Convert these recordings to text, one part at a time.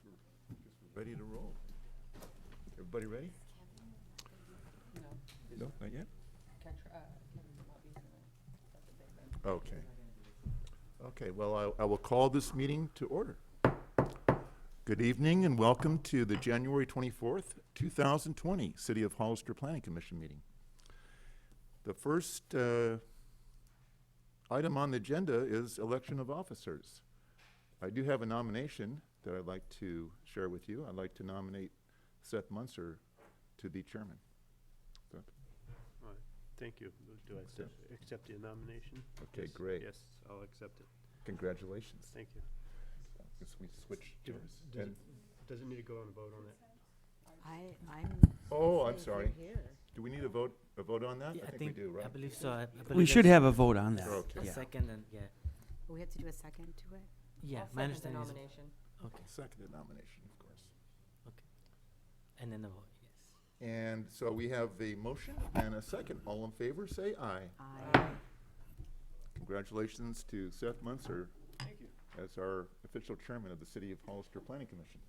we're ready to roll. Everybody ready? No, not yet? Okay. Okay, well, I will call this meeting to order. Good evening and welcome to the January 24th, 2020 City of Hollister Planning Commission meeting. The first item on the agenda is election of officers. I do have a nomination that I'd like to share with you. I'd like to nominate Seth Munzer to be chairman. Seth? Thank you. Do I accept the nomination? Okay, Yes. great. Yes, I'll accept it. Congratulations. Thank you. Guess we switch chairs. Does it need to go on a vote on that? I'm sorry. Do we need a vote on that? Yeah, I think we do, right? I believe so. I We believe should that's have a vote on that. Okay. a Yeah. second and yeah. We have to do a second to it? Yeah, I'll my second the understanding is nomination. okay. Seconded nomination, of course. And then the vote, yes. And so we have a motion and a second. All in favor, say aye. Aye. Congratulations to Seth Munzer Thank you. as our official chairman of the City of Hollister Planning Commission.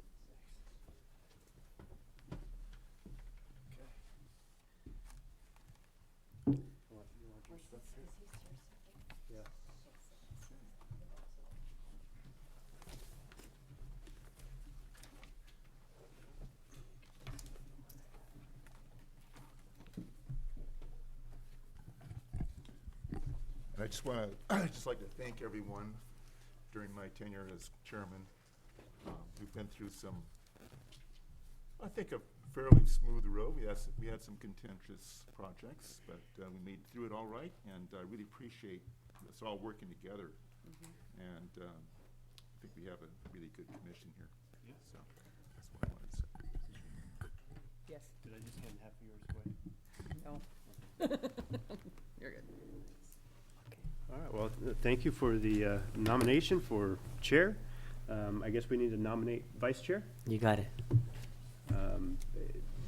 Yeah. And I'd just like to thank everyone during my tenure as chairman. We've been through some, I think, a fairly smooth road. We had some contentious projects, but we made through it all right, and I really appreciate us all working together. And I think we have a really good commission here. Yeah. So that's what I wanted to say. Yes. Did I just hand half of yours away? No. You're good. All right, well, thank you for the nomination for chair. I guess we need to nominate vice chair. You got it.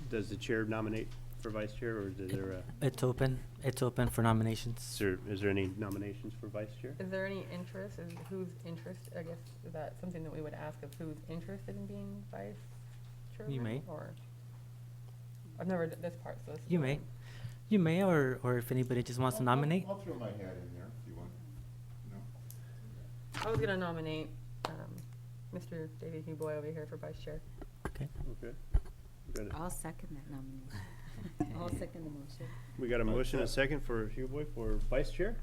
Does the chair nominate for vice chair, or is there It's open. It's open for nominations. is there any nominations for vice chair? Is there any interest, whose interest, I guess, is that something that we would ask of who's interested in being vice chairman? You may. Or, I've never done this part, so this is. You what may. I'm- You may, or if anybody just wants to nominate. I'll throw my hat in there if you want. No? I was gonna nominate, Mr. David Huboy over here for vice chair. Okay. Got it. I'll second that nomination. I'll second the motion. We got a motion and a second for Hugh for vice chair.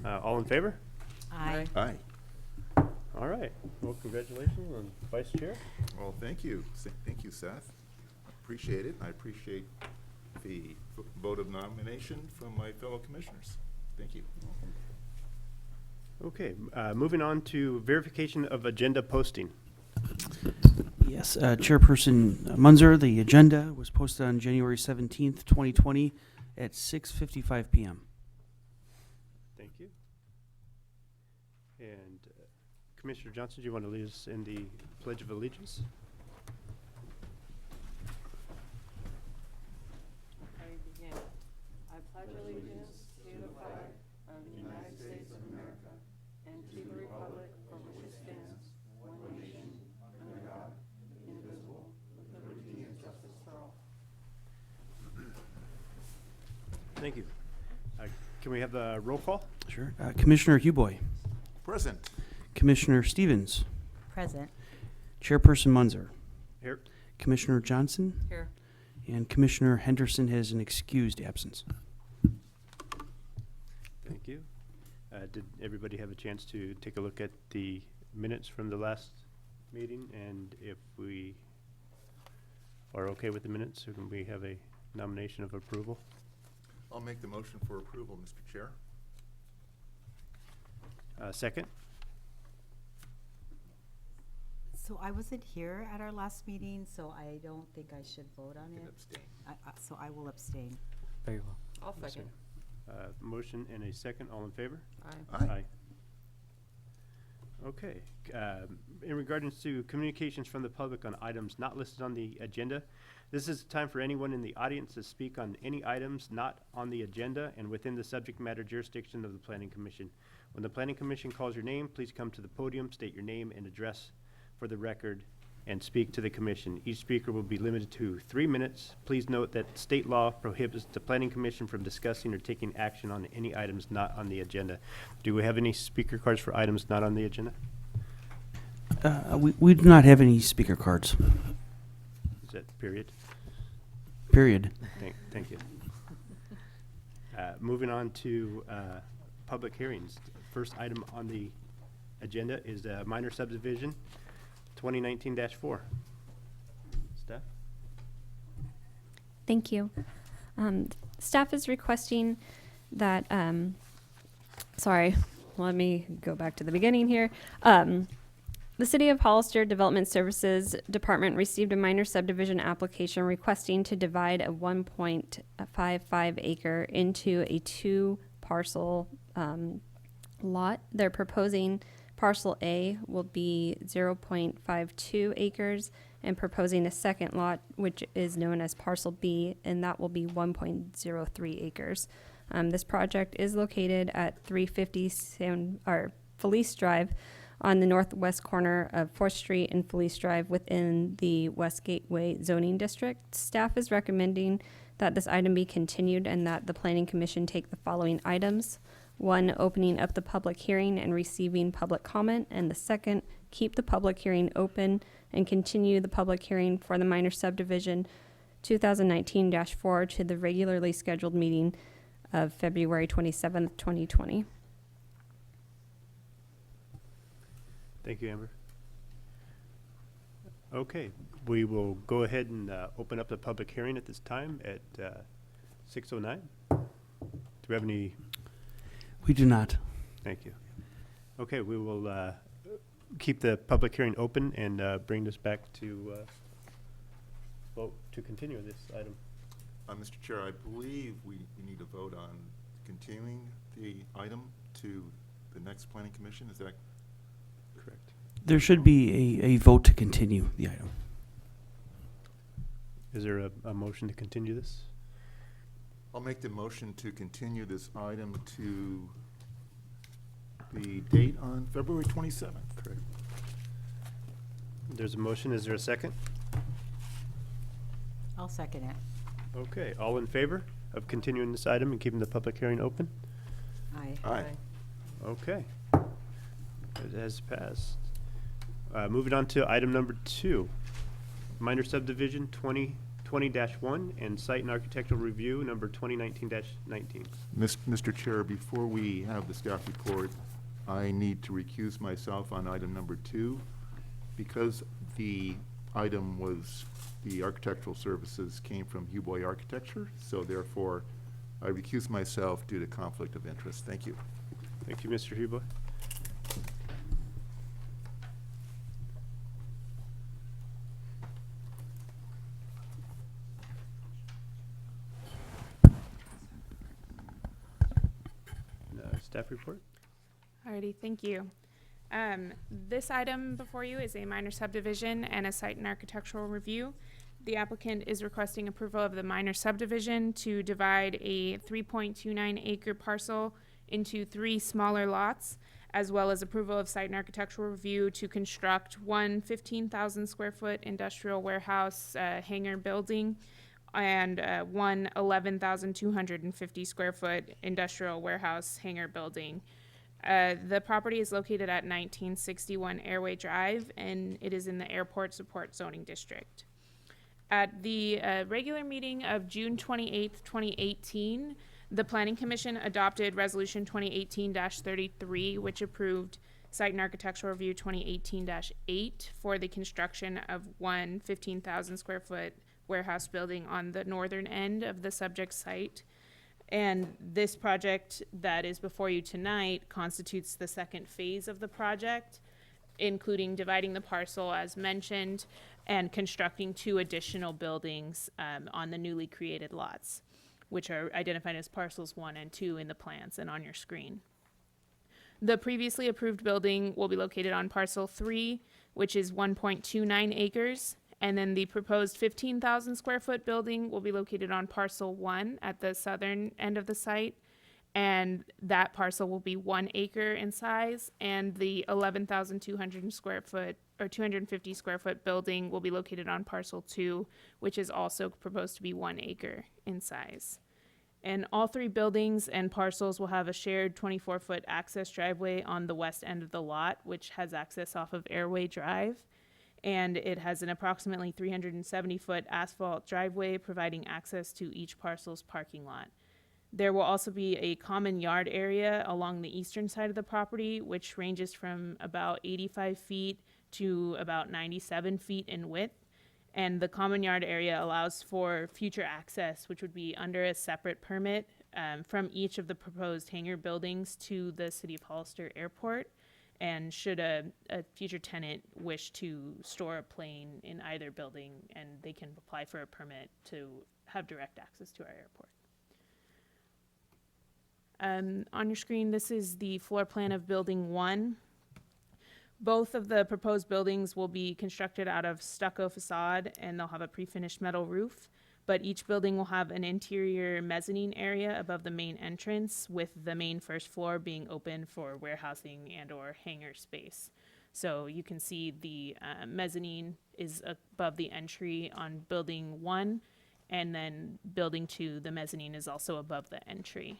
All in favor? Aye. Aye. All right. Well, congratulations on vice chair. Well, thank you. Thank you, Seth. Appreciate it. I appreciate the vote of nomination from my fellow commissioners. Thank you. Okay, moving on to verification of agenda posting. Yes, Chairperson Munzer, the agenda was posted on January 17th, 2020 at 6:55 p.m. Thank you. And Commissioner Johnson, do you want to lead us in the Pledge of Allegiance? I begin. I pledge allegiance to the flag of the United States of America and to the republic for which it stands, one nation, under God, indivisible, with liberty and justice for all. Thank you. Can we have the roll call? Sure. Commissioner Huboy, Present. Commissioner Stevens, Present. Chairperson Munzer, Here. Commissioner Johnson, Here. and Commissioner Henderson has an excused absence. Thank you. Did everybody have a chance to take a look at the minutes from the last meeting? And if we are okay with the minutes, so can we have a nomination of approval? I'll make the motion for approval, Mr. Chair. Second? So I wasn't here at our last meeting, so I don't think I should vote on You can it. abstain. So I will abstain. Very well. I'll Yes, second. Motion and a second. All in favor? Aye. Aye. Okay. In regards to communications from the public on items not listed on the agenda, this is time for anyone in the audience to speak on any items not on the agenda and within the subject matter jurisdiction of the Planning Commission. When the Planning Commission calls your name, please come to the podium, state your name and address for the record, and speak to the commission. Each speaker will be limited to 3 minutes. Please note that state law prohibits the planning commission from discussing or taking action on any items not on the agenda. Do we have any speaker cards for items not on the agenda? We do not have any speaker cards, Is that period? period. Thank you. Moving on to public hearings. First item on the agenda is minor subdivision 2019-4. Steph? Thank you. Staff is requesting that, sorry, let me go back to the beginning here. The City of Hollister Development Services Department received a minor subdivision application requesting to divide a 1.55 acre into a 2-parcel lot. They're proposing parcel A will be 0.52 acres and proposing a second lot, which is known as parcel B, and that will be 1.03 acres. This project is located at 350 Felice Drive on the northwest corner of 4th Street and Felice Drive within the West Gateway zoning district. Staff is recommending that this item be continued and that the Planning Commission take the following items. 1, opening up the public hearing and receiving public comment, and the second, keep the public hearing open and continue the public hearing for the minor subdivision 2019-4 to the regularly scheduled meeting of February 27th, 2020. Thank you, Amber. Okay, we will go ahead and open up the public hearing at this time at 6:09. Do we have any? We do not. Thank you. Okay, we will keep the public hearing open and bring this back to vote to continue this item. Mr. Chair, I believe we need to vote on continuing the item to the next planning commission. Is that Correct. There should be a vote to continue the item. Is there a motion to continue this? I'll make the motion to continue this item to the date on February 27th. Correct. There's a motion. Is there a second? I'll second it. Okay, all in favor of continuing this item and keeping the public hearing open? Aye. Aye. Okay. It has passed. Moving on to item number 2, minor subdivision 2020-1 and site and architectural review number 2019-19. Mr. Chair, before we have the staff report, I need to recuse myself on item number 2 because the item was, the architectural services came from Huboy Architecture, so therefore I recuse myself due to conflict of interest. Thank you. Thank you, Mr. Huboy. Staff report? Alrighty, thank you. This item before you is a minor subdivision and a site and architectural review. The applicant is requesting approval of the minor subdivision to divide a 3.29 acre parcel into 3 smaller lots, as well as approval of site and architectural review to construct one 15,000 square foot industrial warehouse hangar building and one 11,250 square foot industrial warehouse hangar building. The property is located at 1961 Airway Drive, and it is in the Airport Support Zoning District. At the regular meeting of June 28th, 2018, the Planning Commission adopted Resolution 2018-33, which approved Site and Architectural Review 2018-8 for the construction of one 15,000 square foot warehouse building on the northern end of the subject site. And this project that is before you tonight constitutes the second phase of the project, including dividing the parcel as mentioned and constructing 2 additional buildings on the newly created lots, which are identified as parcels 1 and 2 in the plans and on your screen. The previously approved building will be located on parcel 3, which is 1.29 acres. And then the proposed 15,000 square foot building will be located on parcel 1 at the southern end of the site. and that parcel will be 1 acre in size, and the 11,200 square foot or 250 square foot building will be located on parcel 2, which is also proposed to be 1 acre in size. And all 3 buildings and parcels will have a shared 24-foot access driveway on the west end of the lot, which has access off of Airway Drive. And it has an approximately 370-foot asphalt driveway providing access to each parcel's parking lot. There will also be a common yard area along the eastern side of the property, which ranges from about 85 feet to about 97 feet in width. And the common yard area allows for future access, which would be under a separate permit from each of the proposed hangar buildings to the City of Hollister Airport. And should a future tenant wish to store a plane in either building, and they can apply for a permit to have direct access to our airport. On your screen, this is the floor plan of Building 1. Both of the proposed buildings will be constructed out of stucco facade, and they'll have a pre-finished metal roof. But each building will have an interior mezzanine area above the main entrance, with the main first floor being open for warehousing and or hangar space. So you can see the mezzanine is above the entry on Building 1, and then Building 2, the mezzanine is also above the entry.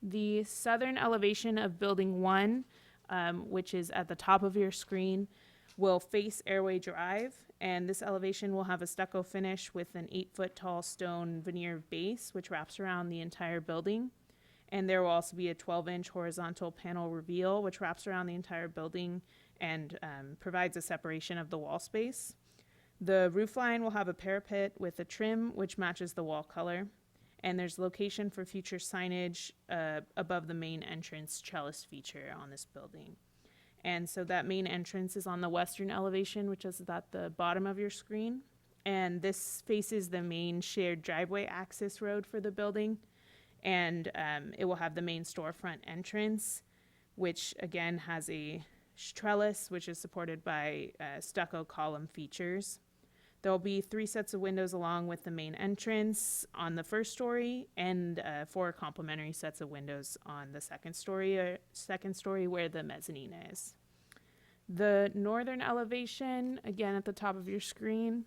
The southern elevation of Building 1, which is at the top of your screen, will face Airway Drive, and this elevation will have a stucco finish with an 8-foot tall stone veneer base, which wraps around the entire building. And there will also be a 12-inch horizontal panel reveal, which wraps around the entire building and provides a separation of the wall space. The roof line will have a parapet with a trim, which matches the wall color. And there's location for future signage above the main entrance trellis feature on this building. And so that main entrance is on the western elevation, which is at the bottom of your screen. And this faces the main shared driveway access road for the building. And it will have the main storefront entrance, which again has a trellis, which is supported by stucco column features. There will be 3 sets of windows along with the main entrance on the first story, and 4 complementary sets of windows on the second story where the mezzanine is. The northern elevation, again at the top of your screen,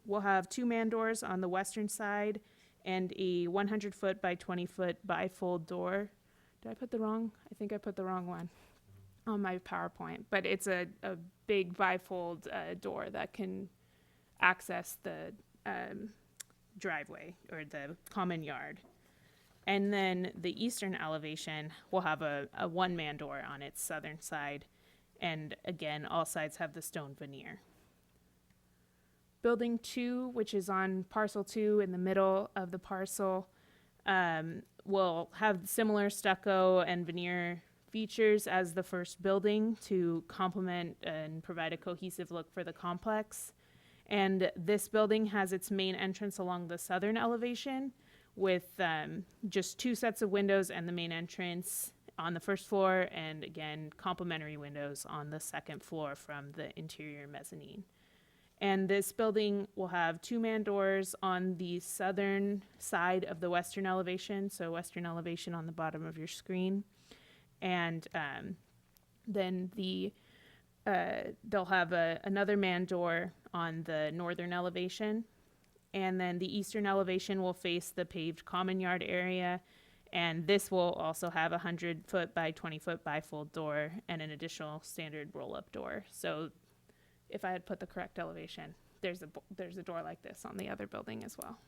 will have 2 man doors on the western side and a 100-foot by 20-foot bifold door. Did I put the wrong? I think I put the wrong one on my PowerPoint, but it's a big bifold door that can access the driveway or the common yard. And then the eastern elevation will have a 1-man door on its southern side. And again, all sides have the stone veneer. Building 2, which is on parcel 2 in the middle of the parcel, will have similar stucco and veneer features as the first building to complement and provide a cohesive look for the complex. And this building has its main entrance along the southern elevation with just 2 sets of windows and the main entrance on the first floor, and again, complementary windows on the second floor from the interior mezzanine. And this building will have 2-man doors on the southern side of the western elevation, so western elevation on the bottom of your screen. And then they'll have another man door on the northern elevation, and then the eastern elevation will face the paved common yard area, and this will also have a 100-foot by 20-foot bifold door and an additional standard roll-up door. So if I had put the correct elevation, there's a door like this on the other building as well.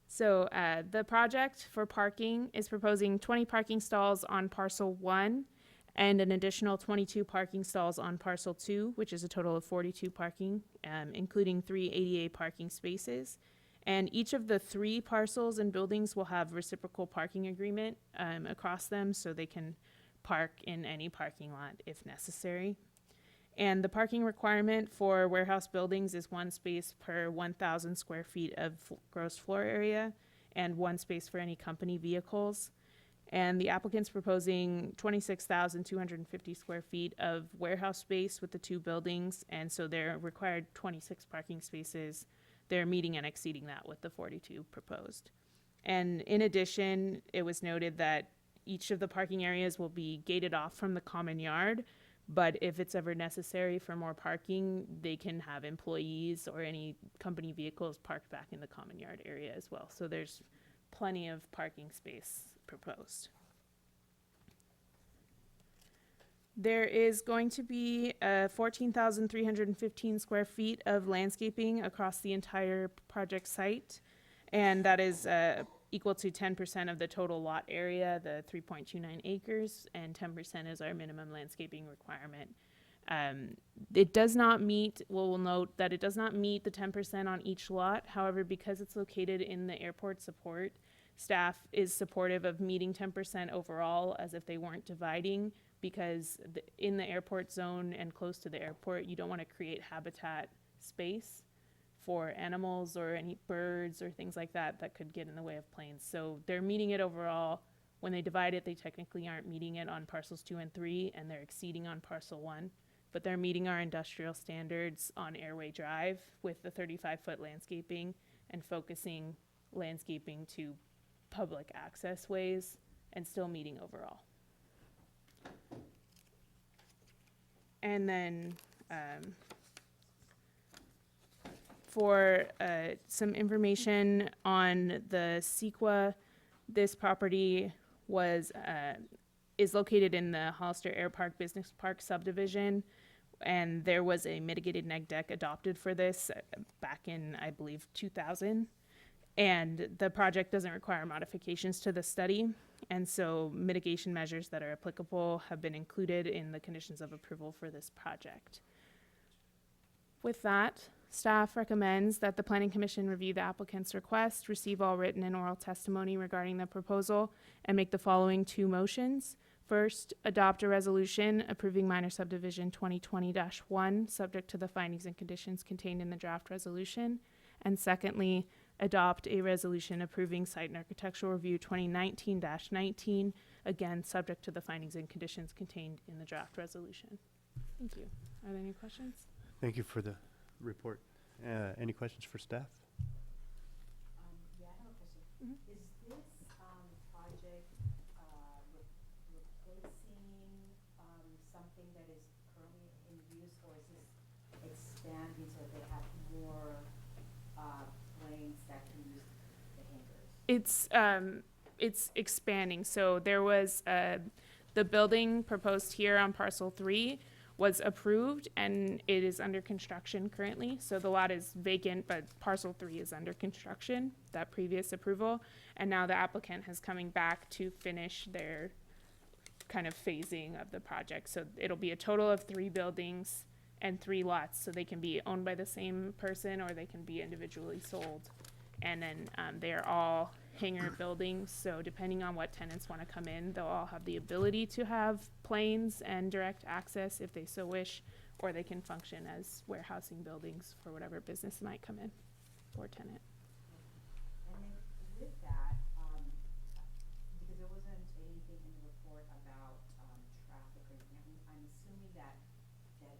So the project for parking is proposing 20 parking stalls on parcel 1 and an additional 22 parking stalls on parcel 2, which is a total of 42 parking, including 3 ADA parking spaces. And each of the 3 parcels and buildings will have reciprocal parking agreement across them, so they can park in any parking lot if necessary. And the parking requirement for warehouse buildings is 1 space per 1,000 square feet of gross floor area and 1 space for any company vehicles. And the applicant's proposing 26,250 square feet of warehouse space with the 2 buildings, and so they're required 26 parking spaces. They're meeting and exceeding that with the 42 proposed. And in addition, it was noted that each of the parking areas will be gated off from the common yard, but if it's ever necessary for more parking, they can have employees or any company vehicles parked back in the common yard area as well. So there's plenty of parking space proposed. There is going to be 14,315 square feet of landscaping across the entire project site, and that is equal to 10% of the total lot area, the 3.29 acres, and 10% is our minimum landscaping requirement. It does not meet, we'll note that it does not meet the 10% on each lot. However, because it's located in the airport support, staff is supportive of meeting 10% overall as if they weren't dividing, because in the airport zone and close to the airport, you don't want to create habitat space for animals or any birds or things like that that could get in the way of planes. So they're meeting it overall. When they divide it, they technically aren't meeting it on parcels 2 and 3, and they're exceeding on parcel 1. But they're meeting our industrial standards on Airway Drive with the 35-foot landscaping and focusing landscaping to public access ways and still meeting overall. And then for some information on the CEQA, this property is located in the Hollister Air Park Business Park subdivision, and there was a mitigated neg deck adopted for this back in, I believe, 2000. And the project doesn't require modifications to the study, and so mitigation measures that are applicable have been included in the conditions of approval for this project. With that, staff recommends that the Planning Commission review the applicant's request, receive all written and oral testimony regarding the proposal, and make the following 2 motions. First, adopt a resolution approving minor subdivision 2020-1, subject to the findings and conditions contained in the draft resolution. And secondly, adopt a resolution approving site and architectural review 2019-19, again, subject to the findings and conditions contained in the draft resolution. Thank you. Are there any questions? Thank you for the report. Any questions for staff? Yeah, I have a question. Mhm. Is this project replacing something that is currently in use, or is this expanding so that they have more planes that can use the hangars? It's expanding. So there was the building proposed here on parcel 3 was approved, and it is under construction currently. So the lot is vacant, but parcel 3 is under construction, that previous approval. And now the applicant is coming back to finish their kind of phasing of the project. So it'll be a total of 3 buildings and 3 lots. So they can be owned by the same person or they can be individually sold. And then they are all hangar buildings, so depending on what tenants want to come in, they'll all have the ability to have planes and direct access if they so wish, or they can function as warehousing buildings for whatever business might come in or tenant. And then with that, because there wasn't anything in the report about traffic or anything, I'm assuming that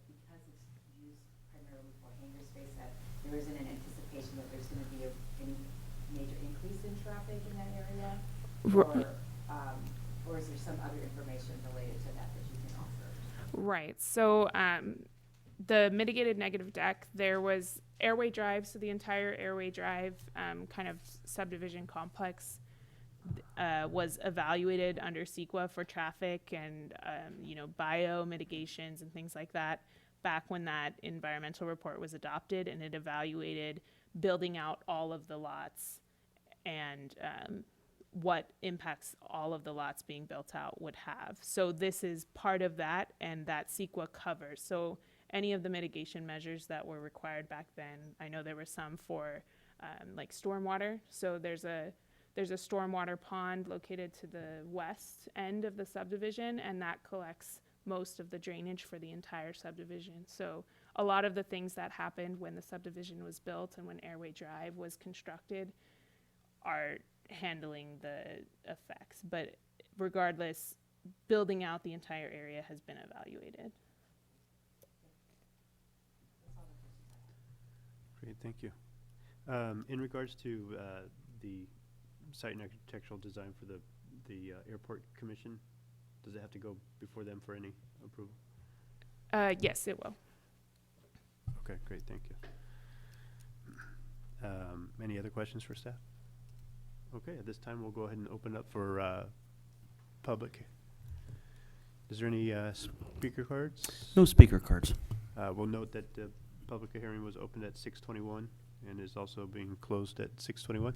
because it's used primarily for hangar space, that there isn't an anticipation that there's going to be any major increase in traffic in that area? Or is there some other information related to that you can offer? Right. So the mitigated negative deck, there was Airway Drive, so the entire Airway Drive kind of subdivision complex was evaluated under CEQA for traffic and bio mitigations and things like that back when that environmental report was adopted, and it evaluated building out all of the lots and what impacts all of the lots being built out would have. So this is part of that, and that CEQA covers. So any of the mitigation measures that were required back then, I know there were some for like stormwater. So there's a stormwater pond located to the west end of the subdivision, and that collects most of the drainage for the entire subdivision. So a lot of the things that happened when the subdivision was built and when Airway Drive was constructed are handling the effects. But regardless, building out the entire area has been evaluated. Great, thank you. In regards to the site and architectural design for the airport commission? Does it have to go before them for any approval? Yes, it will. Okay, great, thank you. Any other questions for staff? Okay, at this time, we'll go ahead and open up for public. Is there any speaker cards? No speaker cards. We'll note that the public hearing was opened at 6:21 and is also being closed at 6:21.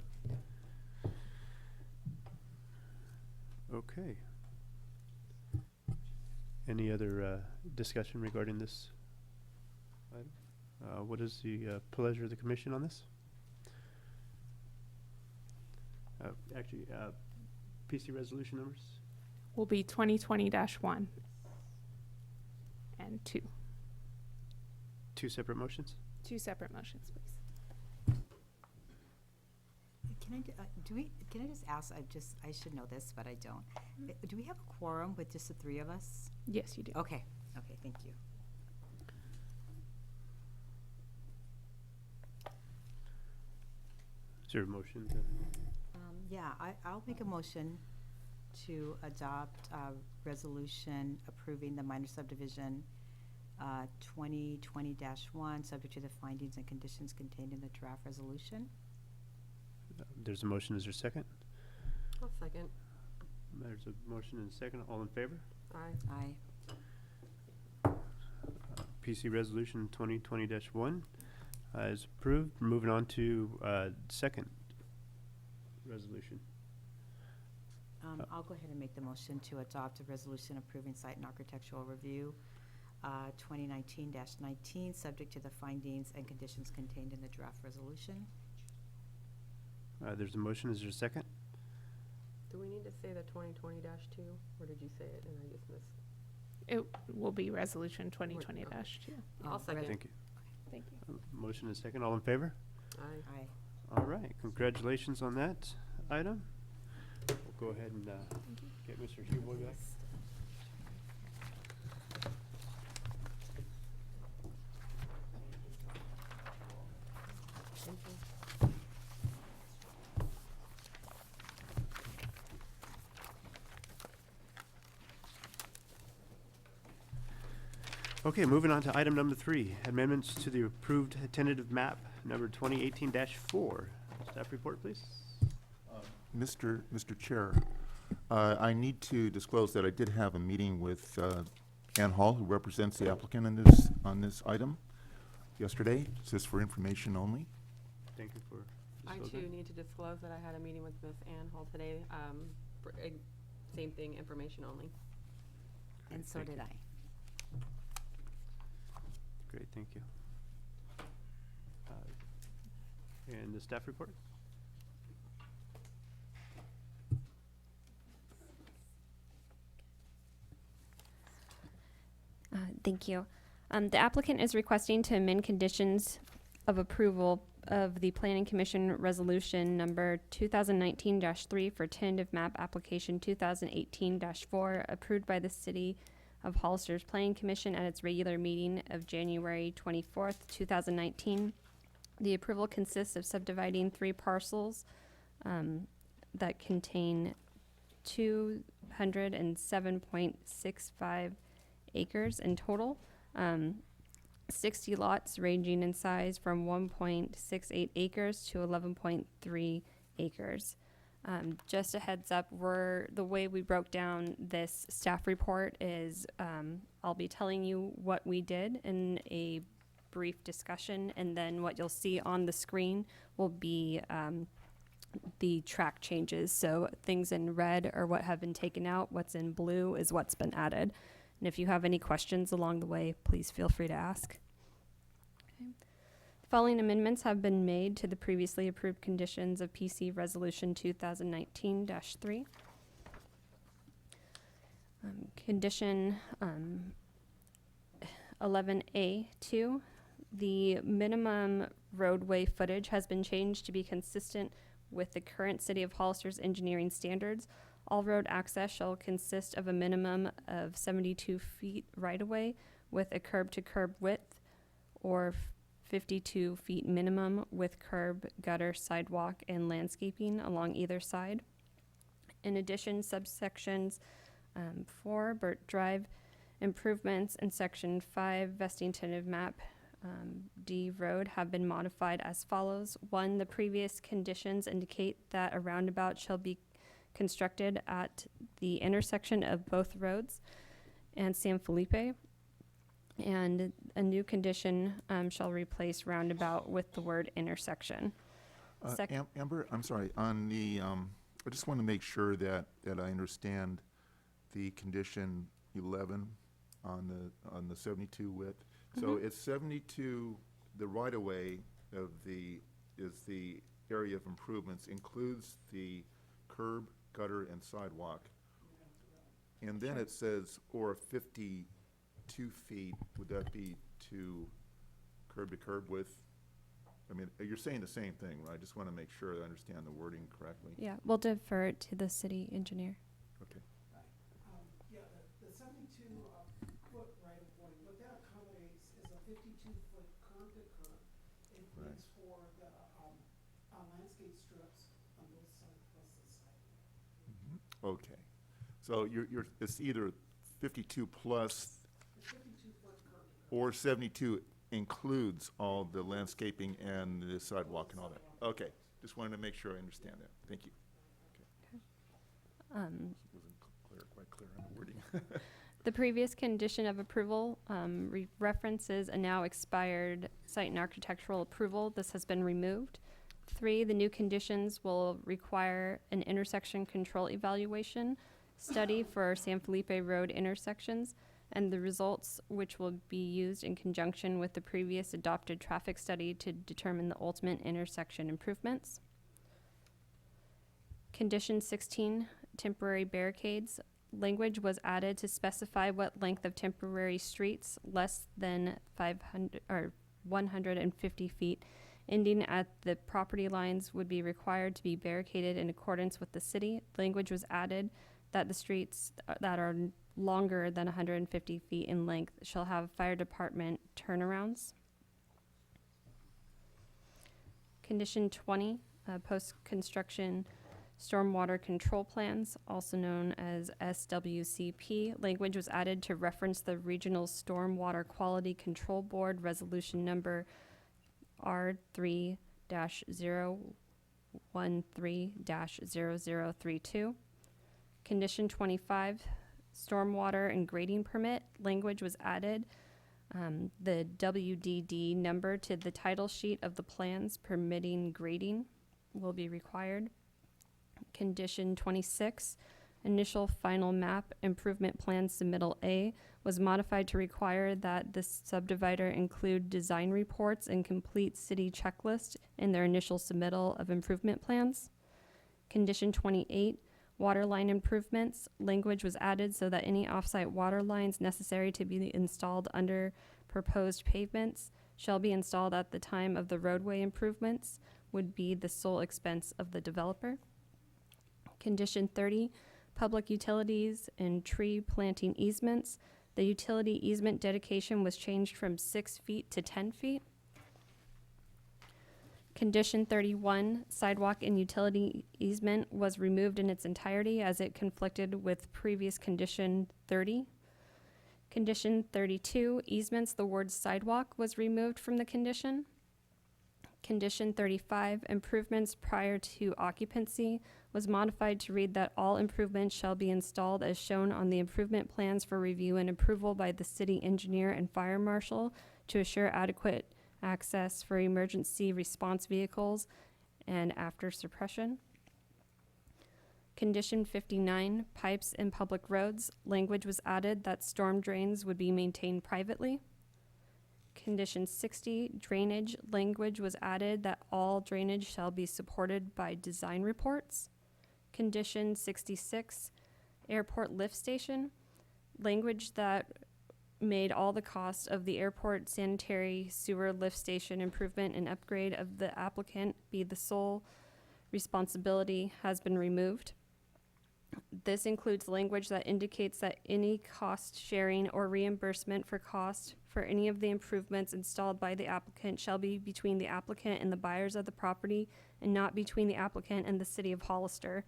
Okay. Any other discussion regarding this item? What is the pleasure of the commission on this? Actually, PC resolution numbers? Will be 2020-1 and 2. Two separate motions? 2 separate motions, please. Can I just ask, I should know this, but I don't. Do we have a quorum with just the 3 of us? Yes, you do. Okay, thank you. Is there a motion to? Yeah, I'll make a motion to adopt a resolution approving the minor subdivision 2020-1, subject to the findings and conditions contained in the draft resolution. There's a motion, is there a second? I'll second. There's a motion and a second, all in favor? Aye. Aye. PC resolution 2020-1 is approved. Moving on to second resolution. I'll go ahead and make the motion to adopt a resolution approving site and architectural review 2019-19, subject to the findings and conditions contained in the draft resolution. There's a motion, is there a second? Do we need to say the 2020-2, or did you say it and I just missed? It will be resolution 2020-2. I'll second. Thank you. Thank you. Motion and second, all in favor? Aye. Aye. All right, congratulations on that item. We'll go ahead and get Mr. Huboy back. Thank you. Okay, moving on to item number 3, amendments to the approved tentative map number 2018-4. Staff report, please. Mr. Chair, I need to disclose that I did have a meeting with Ann Hall, who represents the applicant on this item yesterday. It's just for information only. Thank you for I disclosing. too need to disclose that I had a meeting with Ms. Ann Hall today. Same thing, information only. And so Thank did you. I. Great, thank you. And the staff report? Thank you. The applicant is requesting to amend conditions of approval of the Planning Commission Resolution number 2019-3 for tentative map application 2018-4 approved by the City of Hollister's Planning Commission at its regular meeting of January 24th, 2019. The approval consists of subdividing 3 parcels that contain 207.65 acres in total. 60 lots ranging in size from 1.68 acres to 11.3 acres. Just a heads up, the way we broke down this staff report is I'll be telling you what we did in a brief discussion, and then what you'll see on the screen will be the track changes. So things in red are what have been taken out, what's in blue is what's been added. And if you have any questions along the way, please feel free to ask. Okay. The following amendments have been made to the previously approved conditions of PC Resolution 2019-3. Condition 11A2, the minimum roadway footage has been changed to be consistent with the current City of Hollister's engineering standards. All road access shall consist of a minimum of 72 feet right-of-way with a curb-to-curb width or 52 feet minimum with curb, gutter, sidewalk, and landscaping along either side. In addition, subsections 4, Burt Drive improvements, and section 5, vesting tentative map D road have been modified as follows. 1, the previous conditions indicate that a roundabout shall be constructed at the intersection of both roads and San Felipe. And a new condition shall replace roundabout with the word intersection. Sec- Amber, I'm sorry, on the, I just want to make sure that I understand the condition 11 on the 72 width. So it's 72, the right-of-way is the area of improvements, includes the curb, gutter, and sidewalk. And then it says, or 52 feet, would that be to curb width? I mean, you're saying the same thing, right? I just want to make sure I understand the wording correctly. Yeah, we'll defer it to the city engineer. Okay. Yeah, the 72-foot right-of-way, what that accommodates is a 52-foot curb to curb. It Right. means for the landscape strips on both sides plus the side. Okay. So it's either 52 plus The 52-foot curb to curb. or 72 includes all the landscaping and the sidewalk and all that. Okay, just wanted to make sure I understand that. Thank you. Wasn't quite clear on the wording. The previous condition of approval references a now expired site and architectural approval. This has been removed. 3, the new conditions will require an intersection control evaluation study for San Felipe Road intersections, and the results, which will be used in conjunction with the previous adopted traffic study to determine the ultimate intersection improvements. Condition 16, temporary barricades. Language was added to specify what length of temporary streets less than 500 or 150 feet ending at the property lines would be required to be barricaded in accordance with the city. Language was added that the streets that are longer than 150 feet in length shall have fire department turnarounds. Condition 20, post-construction stormwater control plans, also known as SWCP. Language was added to reference the Regional Stormwater Quality Control Board Resolution Number R3-013-0032. Condition 25, stormwater and grading permit. Language was added, the WDD number to the title sheet of the plans permitting grading will be required. Condition 26, initial final map improvement plan submittal A was modified to require that the subdivider include design reports and complete city checklist in their initial submittal of improvement plans. Condition 28, water line improvements. Language was added so that any offsite water lines necessary to be installed under proposed pavements shall be installed at the time of the roadway improvements would be the sole expense of the developer. Condition 30, public utilities and tree planting easements. The utility easement dedication was changed from 6 feet to 10 feet. Condition 31, sidewalk and utility easement was removed in its entirety as it conflicted with previous condition 30. Condition 32, easements, the word sidewalk was removed from the condition. Condition 35, improvements prior to occupancy was modified to read that all improvements shall be installed as shown on the improvement plans for review and approval by the city engineer and fire marshal to assure adequate access for emergency response vehicles and after suppression. Condition 59, pipes in public roads. Language was added that storm drains would be maintained privately. Condition 60, drainage. Language was added that all drainage shall be supported by design reports. Condition 66, airport lift station. Language that made all the cost of the airport sanitary sewer lift station improvement and upgrade of the applicant be the sole responsibility has been removed. This includes language that indicates that any cost sharing or reimbursement for cost for any of the improvements installed by the applicant shall be between the applicant and the buyers of the property and not between the applicant and the City of Hollister,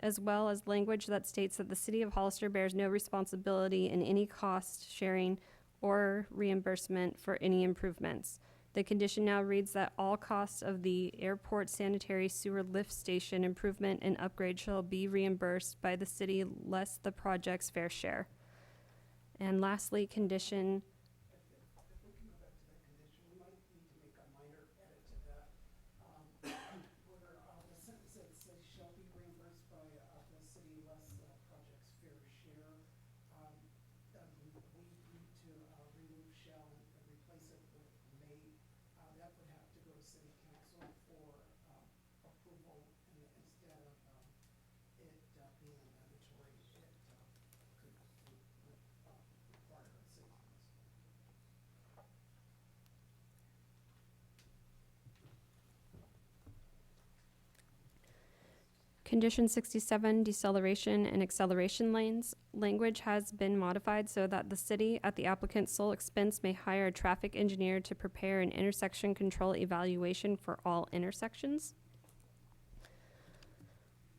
as well as language that states that the City of Hollister bears no responsibility in any cost sharing or reimbursement for any improvements. The condition now reads that all costs of the airport sanitary sewer lift station improvement and upgrade shall be reimbursed by the city less the project's fair share. And lastly, condition, If we can go back to that condition, we might need to make a minor edit to that. Where, the sentence that says shall be reimbursed by, the city less, project's fair share. We need to, remove shall and replace it with may. That would have to go to city council for, approval, and instead of, it, being mandatory, it, could, require a city council. condition 67, deceleration and acceleration lanes. Language has been modified so that the city, at the applicant's sole expense, may hire a traffic engineer to prepare an intersection control evaluation for all intersections.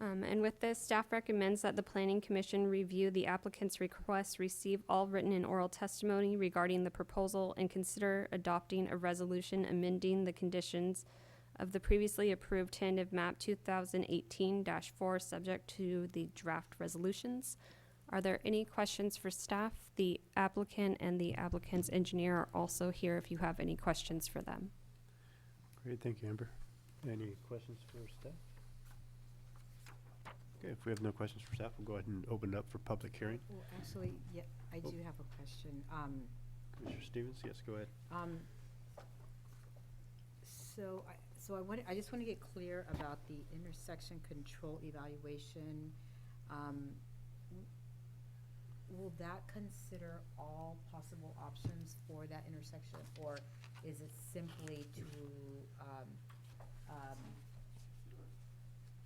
And with this, staff recommends that the Planning Commission review the applicant's request, receive all written and oral testimony regarding the proposal, and consider adopting a resolution amending the conditions of the previously approved tentative map 2018-4, subject to the draft resolutions. Are there any questions for staff? The applicant and the applicant's engineer are also here if you have any questions for them. Great, thank you, Amber. Any questions for staff? Okay, if we have no questions for staff, we'll go ahead and open it up for public hearing. Well, actually, yeah, I do have a question. Commissioner Stevens, yes, go ahead. I just want to get clear about the intersection control evaluation. Will that consider all possible options for that intersection, or is it simply to,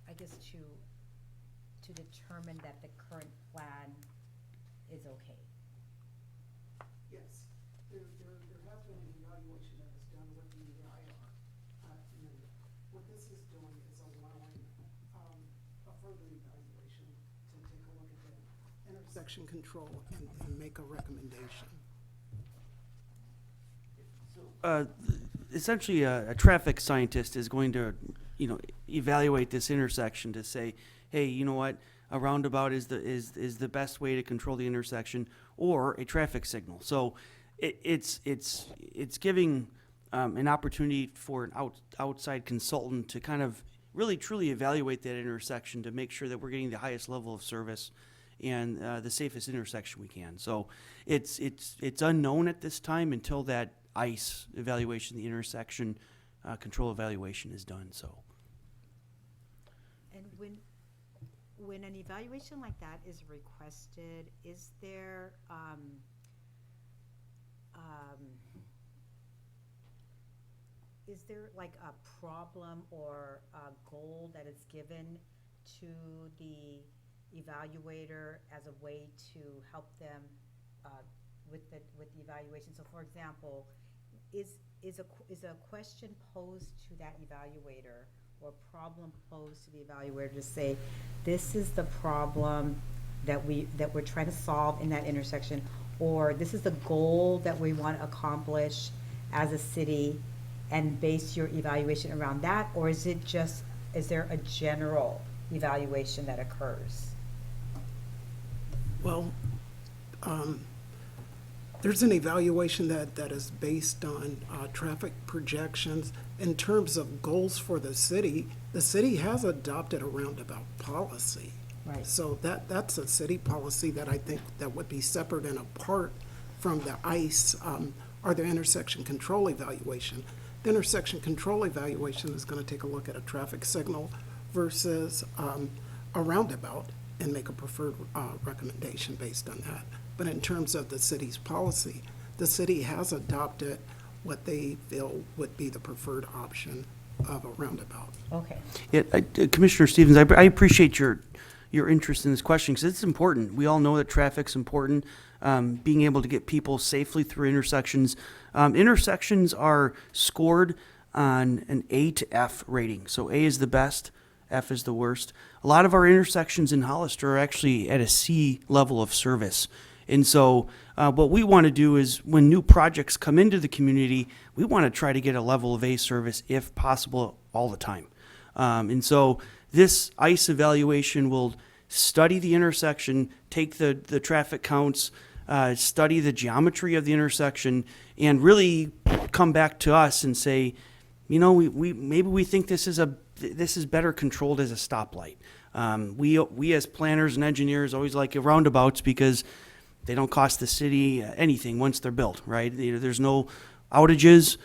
I guess to determine that the current plan is okay? Yes, there has been an evaluation that was done with the EIR. And what this is doing is allowing, a further evaluation to take a look at the intersection control and make a recommendation. Essentially, a traffic scientist is going to, evaluate this intersection to say, hey, you know what, a roundabout is the best way to control the intersection, or a traffic signal. So it's giving an opportunity for an outside consultant to kind of really truly evaluate that intersection to make sure that we're getting the highest level of service and the safest intersection we can. So it's unknown at this time until that ICE evaluation, the intersection control evaluation is done. So. And when an evaluation like that is requested, is there, like a problem or a goal that is given to the evaluator as a way to help them with the evaluation? So, for example, is a question posed to that evaluator or problem posed to the evaluator to say, this is the problem that we're trying to solve in that intersection, or this is the goal that we want to accomplish as a city, and base your evaluation around that? Or is there a general evaluation that occurs? Well, there's an evaluation that is based on traffic projections. In terms of goals for the city has adopted a roundabout policy. Right. So that's a city policy that I think that would be separate and apart from the ICE or the intersection control evaluation. The intersection control evaluation is going to take a look at a traffic signal versus a roundabout and make a preferred recommendation based on that. But in terms of the city's policy, the city has adopted what they feel would be the preferred option of a roundabout. Okay. Yeah, Commissioner Stevens, I appreciate your your interest in this question, because it's important. We all know that traffic's important. Being able to get people safely through intersections. Intersections are scored on an A to F rating. So A is the best, F is the worst. A lot of our intersections in Hollister are actually at a C level of service. And so what we want to do is when new projects come into the community, we want to try to get a level of A service if possible all the time. And so this ICE evaluation will study the intersection, take the traffic counts, study the geometry of the intersection, and really come back to us and say, you know, maybe we think this is better controlled as a stoplight. We as planners and engineers always like roundabouts because they don't cost the city anything once they're built, right? There's no outages,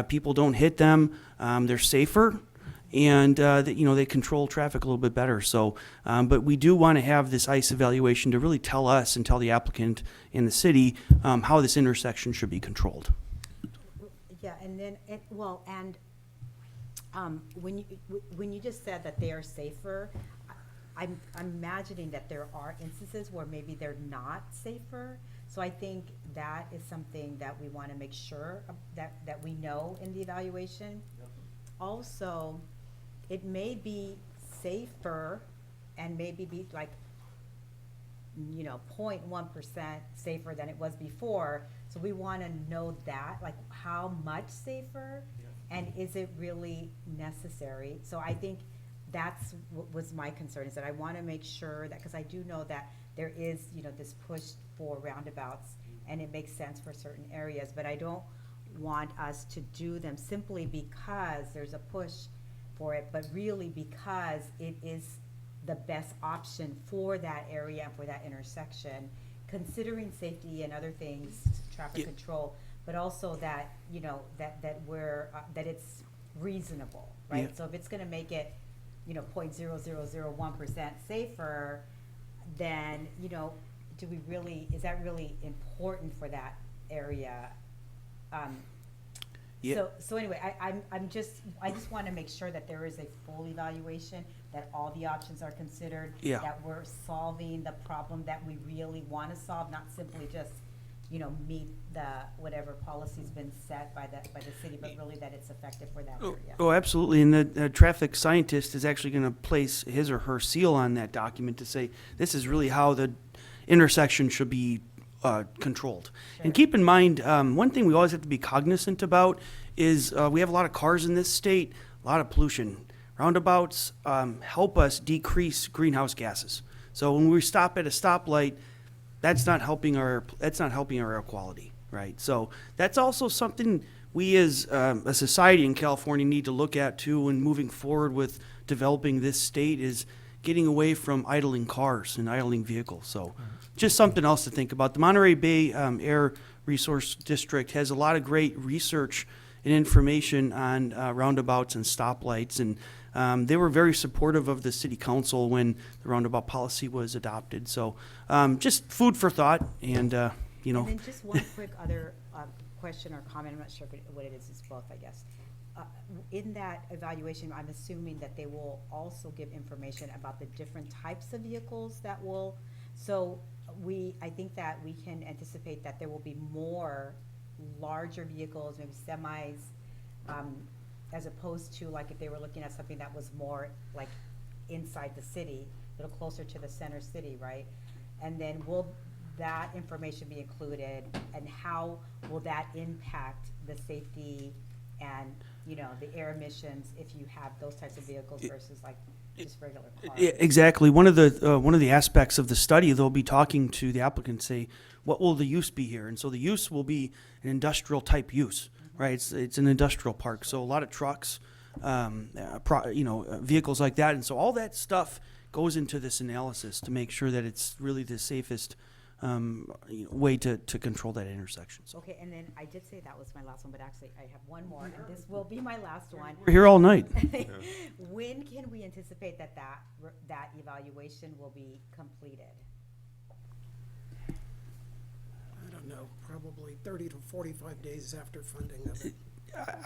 people don't hit them, they're safer, and they control traffic a little bit better. So, but we do want to have this ICE evaluation to really tell us and tell the applicant and the city how this intersection should be controlled. Yeah, and then, when you just said that they are safer, I'm imagining that there are instances where maybe they're not safer. So I think that is something that we want to make sure that we know in the evaluation. Yep. Also, it may be safer and maybe be like, 0.1% safer than it was before. So we want to know that, like how much safer, and is it really necessary? So I think that's what was my concern, is that I want to make sure that, because I do know that there is, this push for roundabouts, and it makes sense for certain areas, but I don't want us to do them simply because there's a push for it, but really because it is the best option for that area and for that intersection, considering safety and other things, traffic control, but also that, that it's reasonable, right? Yeah. So if it's going to make it 0.0001% safer, then, is that really important for that area? Yeah. So anyway, I just want to make sure that there is a full evaluation, that all the options are considered, Yeah. that we're solving the problem that we really want to solve, not simply just, meet the whatever policy's been set by the city, but really that it's effective for that area. Oh, absolutely. And the traffic scientist is actually going to place his or her seal on that document to say, this is really how the intersection should be controlled. Sure. And keep in mind, one thing we always have to be cognizant about is we have a lot of cars in this state, a lot of pollution. Roundabouts help us decrease greenhouse gases. So when we stop at a stoplight, that's not helping our air quality, right? So that's also something we as a society in California need to look at too when moving forward with developing this state, is getting away from idling cars and idling vehicles. So just something else to think about. The Monterey Bay Air Resource District has a lot of great research and information on roundabouts and stoplights, and they were very supportive of the city council when the roundabout policy was adopted. So just food for thought, and And then just one quick other question or comment, I'm not sure what it is, it's both, I guess. In that evaluation, I'm assuming that they will also give information about the different types of vehicles that will, so I think that we can anticipate that there will be more larger vehicles, maybe semis, as opposed to like if they were looking at something that was more like inside the city, a little closer to the center city, right? And then will that information be included, and how will that impact the safety and, the air emissions if you have those types of vehicles versus like just regular cars? Yeah, exactly. One of the aspects of the study, they'll be talking to the applicant, say, what will the use be here? And so the use will be an industrial type use, right? It's an industrial park, so a lot of trucks, vehicles like that, and so all that stuff goes into this analysis to make sure that it's really the safest way to control that intersection. So Okay, and then I did say that was my last one, but actually I have one more, and this will be my last one. we're here all night. When can we anticipate that evaluation will be completed? I don't know, probably 30 to 45 days after funding of it.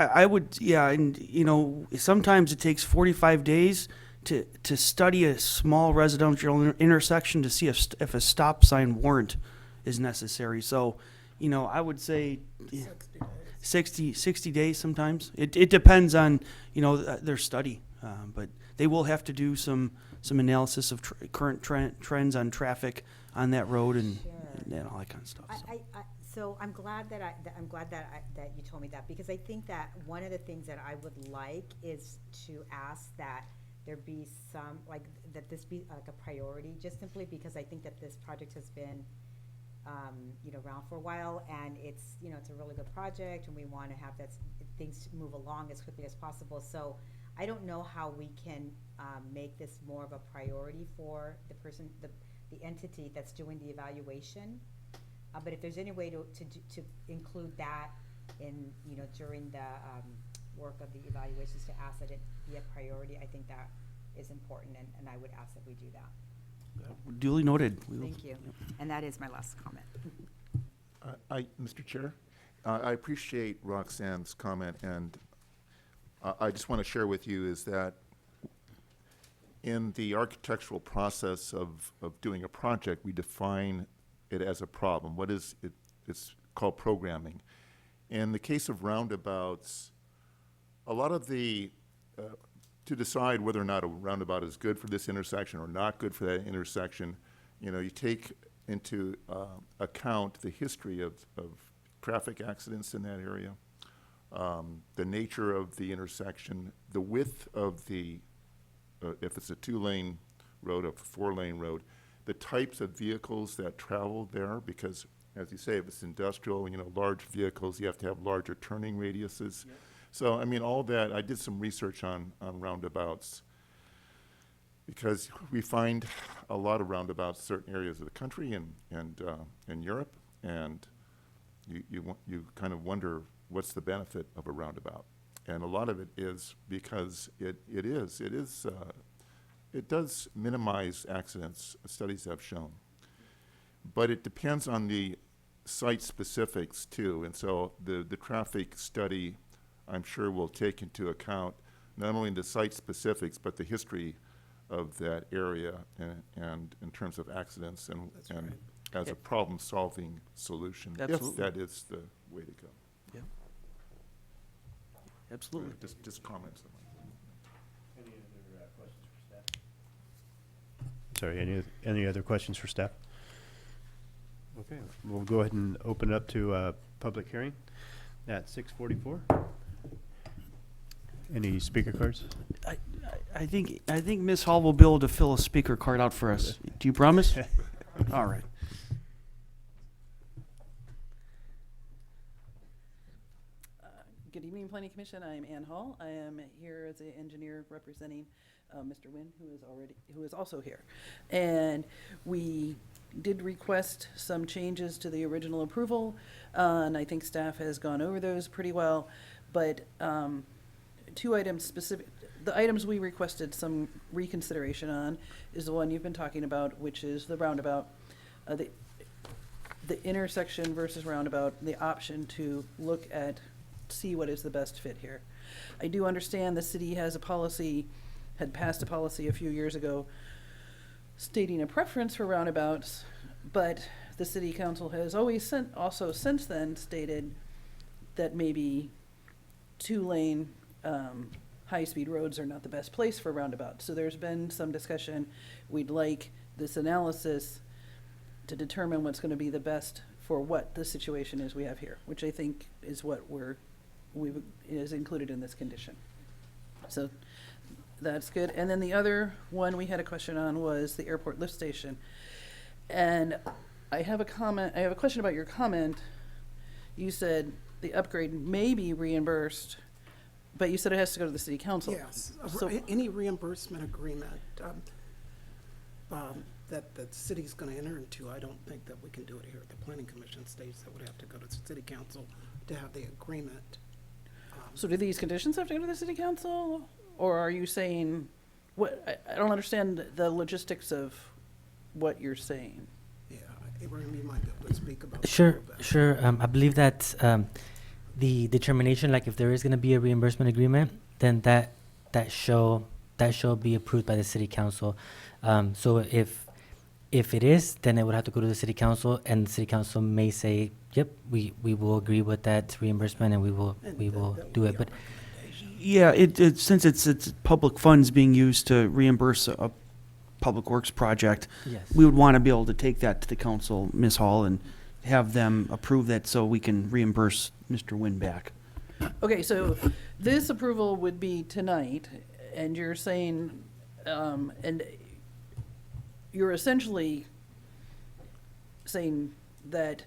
I would, yeah, and sometimes it takes 45 days to study a small residential intersection to see if a stop sign warrant is necessary. So, I would say 60 days sometimes. It depends on, their study. But they will have to do some analysis of current trends on traffic on that road and all that kind of stuff. So I'm glad that that you told me that, because I think that one of the things that I would like is to ask that there be some, that this be like a priority, just simply because I think that this project has been, around for a while, and it's a really good project, and we want to have things move along as quickly as possible. So I don't know how we can make this more of a priority for the person, the entity that's doing the evaluation. But if there's any way to include that in, during the work of the evaluations, to ask that it be a priority, I think that is important, and I would ask that we do that. Duly noted. Thank you. And that is my last comment. Mr. Chair, I appreciate Roxanne's comment, and I just want to share with you is that in the architectural process of doing a project, we define it as a problem. What is it? It's called programming. In the case of roundabouts, a lot of the, to decide whether or not a roundabout is good for this intersection or not good for that intersection, you take into account the history of traffic accidents in that area, the nature of the intersection, the width of the, if it's a 2-lane road, a 4-lane road, the types of vehicles that travel there, because as you say, if it's industrial, large vehicles, you have to have larger turning radiuses. Yep. So, all that, I did some research on roundabouts, because we find a lot of roundabouts in certain areas of the country and in Europe, and you kind of wonder what's the benefit of a roundabout. And a lot of it is because it does minimize accidents, studies have shown. But it depends on the site specifics too. And so the traffic study, I'm sure, will take into account not only the site specifics, but the history of that area and in terms of accidents and as a problem-solving solution, Absolutely. if that is the way to go. Yeah. Absolutely. Just comments. Any other questions for staff? Sorry, any other questions for staff? Okay, we'll go ahead and open it up to a public hearing at 6:44. Any speaker cards? I think Ms. Hall will be able to fill a speaker card out for us. Do you promise? All right. Good evening, Planning Commission. I am Ann Hall. I am here as an engineer representing Mr. Nguyen, who is also here. And we did request some changes to the original approval, and I think staff has gone over those pretty well. But 2 items specific. The items we requested some reconsideration on is the one you've been talking about, which is the roundabout, the intersection versus roundabout, the option to look at, see what is the best fit here. I do understand the city has had passed a policy a few years ago stating a preference for roundabouts, but the city council has always also since then stated that maybe 2-lane high-speed roads are not the best place for roundabouts. So there's been some discussion. We'd like this analysis to determine what's going to be the best for what the situation is we have here, which I think is what is included in this condition. So that's good. And then the other one we had a question on was the airport lift station. And I have a question about your comment. You said the upgrade may be reimbursed, but you said it has to go to the city council. Yes, So any reimbursement agreement that the city's gonna enter into, I don't think that we can do it here at the planning commission stage. That would have to go to the city council to have the agreement. So do these conditions have to go to the city council? Or are you saying, I don't understand the logistics of what you're saying. Yeah, Abraham, you might be able to speak about that a Sure, little bit. sure. I believe that the determination, like if there is going to be a reimbursement agreement, then that that shall be approved by the city council. So if it is, then it would have to go to the city council, and the city council may say, yep, we will agree with that reimbursement, and we will do it. But Yeah, since it's public funds being used to reimburse a public works project, yes, we would want to be able to take that to the council, Ms. Hall, and have them approve that so we can reimburse Mr. Wynn back. Okay, so this approval would be tonight, and you're saying, and you're essentially saying that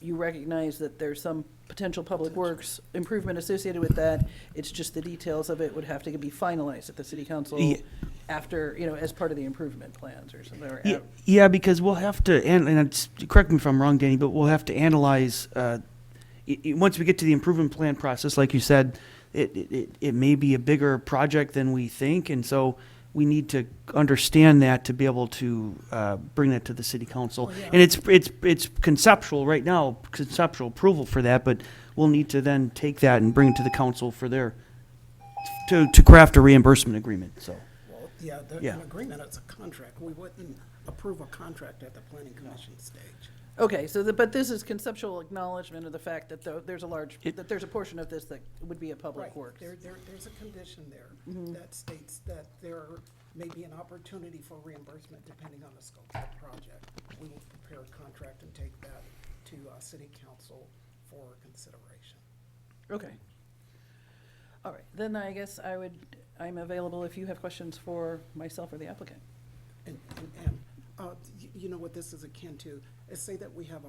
you recognize that there's some potential public works improvement associated with that. It's just the details of it would have to be finalized at the city council Yeah. after, as part of the improvement plans or something. Yeah, because we'll have to, and correct me if I'm wrong, Danny, but we'll have to analyze, once we get to the improvement plan process, like you said, it may be a bigger project than we think, and so we need to understand that to be able to bring that to the city council. And it's conceptual right now, conceptual approval for that, but we'll need to then take that and bring it to the council for to craft a reimbursement agreement, so. Well, Yeah. an agreement, it's a contract. We wouldn't approve a contract at the planning commission stage. Okay, so but this is conceptual acknowledgement of the fact that there's a portion of this that would be a public Right. works. There's a condition there Mhm. that states that there may be an opportunity for reimbursement depending on the scope of the project. We will prepare a contract and take that to city council for consideration. Okay. All right, then I guess I'm available if you have questions for myself or the applicant. And you know what this is akin to? Is say that we have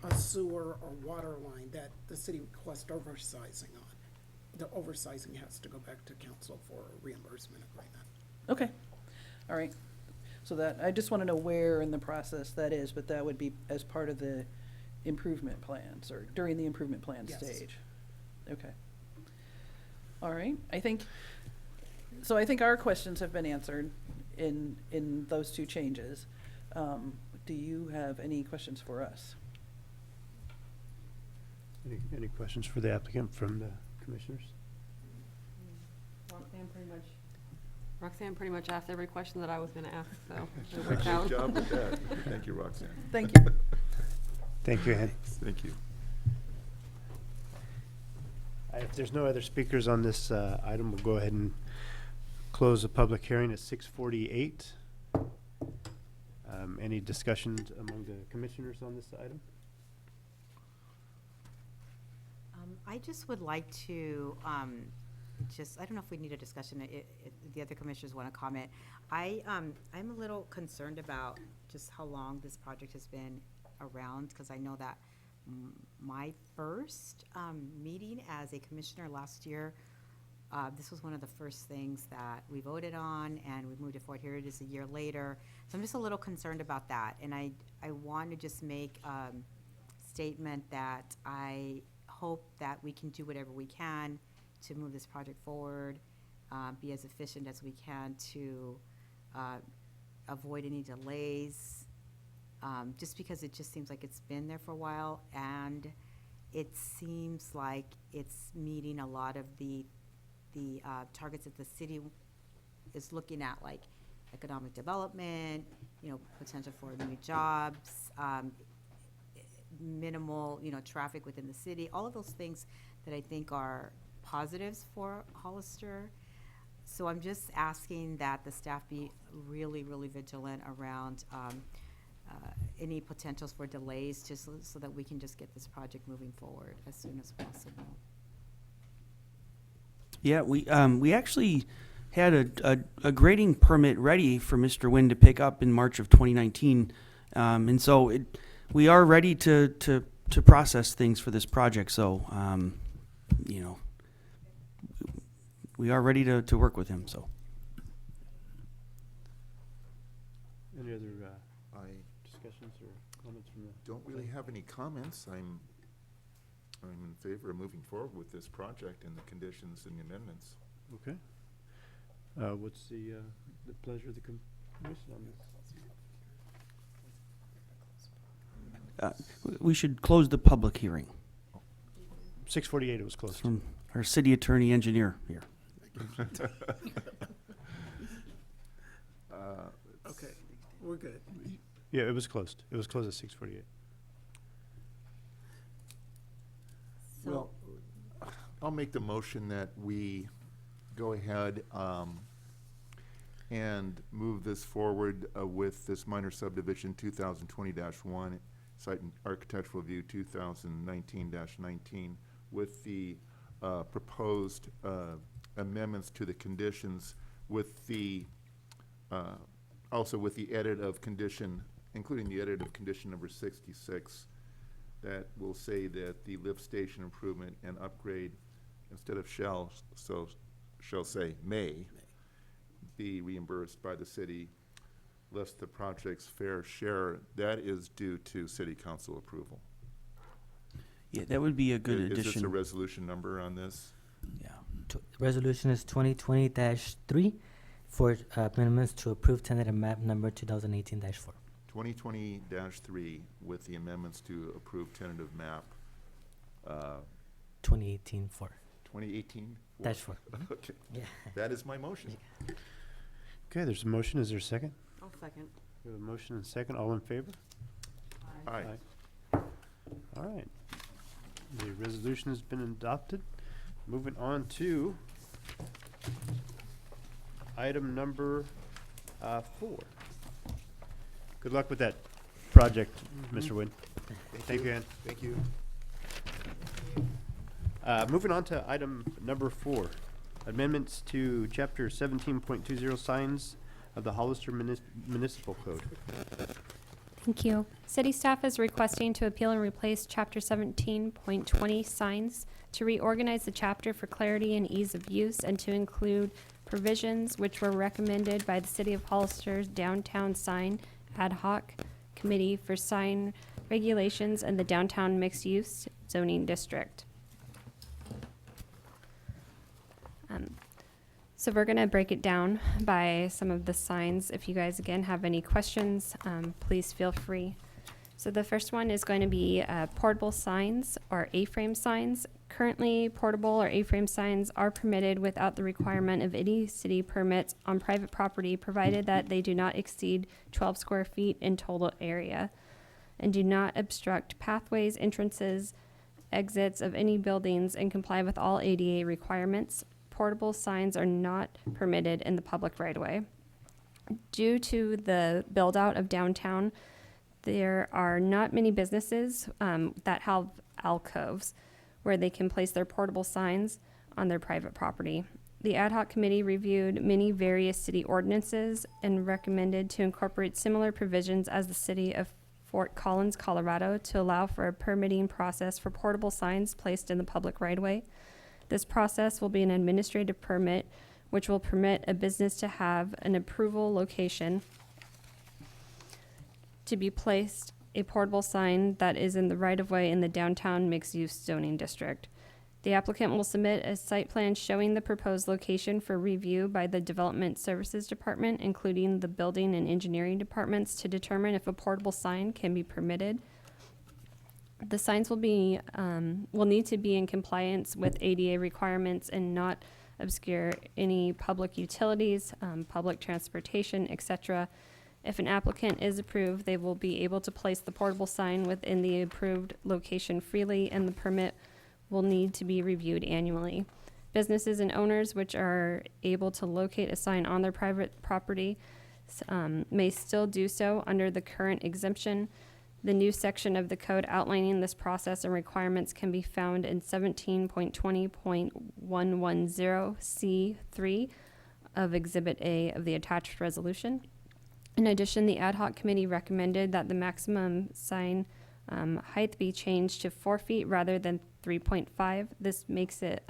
a sewer or water line that the city requests oversizing on. The oversizing has to go back to council for a reimbursement agreement. Okay, all right. So that, I just want to know where in the process that is, but that would be as part of the improvement plans or during the improvement plan Yes. stage. Okay. All right, I think our questions have been answered in those two changes. Do you have any questions for us? Any questions for the applicant from the commissioners? Roxanne pretty much asked every question that I was gonna ask, so. it Good worked out. job with that. Thank you, Roxanne. Thank you. Thank you, Ed. Thank you. If there's no other speakers on this item, we'll go ahead and close the public hearing at 6:48. Any discussions among the commissioners on this item? I just would like to, I don't know if we need a discussion, if the other commissioners want to comment. I'm a little concerned about just how long this project has been around, because I know that my first meeting as a commissioner last year, this was one of the first things that we voted on, and we moved it forward. Here it is a year later. So I'm just a little concerned about that, and I want to just make a statement that I hope that we can do whatever we can to move this project forward, be as efficient as we can to avoid any delays, just because it just seems like it's been there for a while, and it seems like it's meeting a lot of the targets that the city is looking at, like economic development, potential for new jobs, minimal, traffic within the city, all of those things that I think are positives for Hollister. So I'm just asking that the staff be really, really vigilant around any potentials for delays, just so that we can just get this project moving forward as soon as possible. Yeah, we actually had a grading permit ready for Mr. Wynn to pick up in March of 2019. And so we are ready to process things for this project. So, we are ready to work with him, so. Any other I discussions or comments from the? don't really have any comments. I'm in favor of moving forward with this project and the conditions and the amendments. Okay. What's the pleasure of the commission on this? We should close the public hearing. 6:48, it was closed. From our city attorney engineer here. We're good. Yeah, it was closed. It was closed at 6:48. Well, I'll make the motion that we go ahead and move this forward with this minor subdivision 2020-1, site and architectural review 2019-19, with the proposed amendments to the conditions, with the also with the edit of condition, including the edit of condition number 66, that will say that the lift station improvement and upgrade, instead of shall say may be reimbursed by the city, less the project's fair share. That is due to city council approval. Yeah, that would be a good Is this a addition. resolution number on this? Yeah. Resolution is 2020-3 for amendments to approve tentative map number 2018-4. 2020-3 with the amendments to approve tentative map 2018-4. 2018? -4. Okay, Yeah. that is my motion. Okay, there's a motion. Is there a second? I'll second. We have a motion and a second. All in favor? Aye. All right. The resolution has been adopted. Moving on to item number 4. Good luck with that project, Mr. Wynn. Thank you, Ann. Thank you. Moving on to item number 4, amendments to chapter 17.20 signs of the Hollister Municipal Code. Thank you. City staff is requesting to appeal and replace Chapter 17.20 signs to reorganize the chapter for clarity and ease of use and to include provisions which were recommended by the City of Hollister's Downtown Sign Ad Hoc Committee for Sign Regulations and the Downtown Mixed Use Zoning District. So we're going to break it down by some of the signs. If you guys, again, have any questions, please feel free. So the first one is going to be portable signs or A-frame signs. Currently, portable or A-frame signs are permitted without the requirement of any city permits on private property, provided that they do not exceed 12 square feet in total area and do not obstruct pathways, entrances, exits of any buildings, and comply with all ADA requirements. Portable signs are not permitted in the public right-of-way. Due to the build-out of downtown, there are not many businesses that have alcoves where they can place their portable signs on their private property. The ad hoc committee reviewed many various city ordinances and recommended to incorporate similar provisions as the city of Fort Collins, Colorado, to allow for a permitting process for portable signs placed in the public right-of-way. This process will be an administrative permit, which will permit a business to have an approval location to be placed a portable sign that is in the right-of-way in the downtown mixed-use zoning district. The applicant will submit a site plan showing the proposed location for review by the Development Services Department, including the Building and Engineering Departments, to determine if a portable sign can be permitted. The signs will need to be in compliance with ADA requirements and not obscure any public utilities, public transportation, etc. If an applicant is approved, they will be able to place the portable sign within the approved location freely, and the permit will need to be reviewed annually. Businesses and owners which are able to locate a sign on their private property may still do so under the current exemption. The new section of the code outlining this process and requirements can be found in 17.20.110C3 of Exhibit A of the attached resolution. In addition, the ad hoc committee recommended that the maximum sign height be changed to 4 feet rather than 3.5. This makes it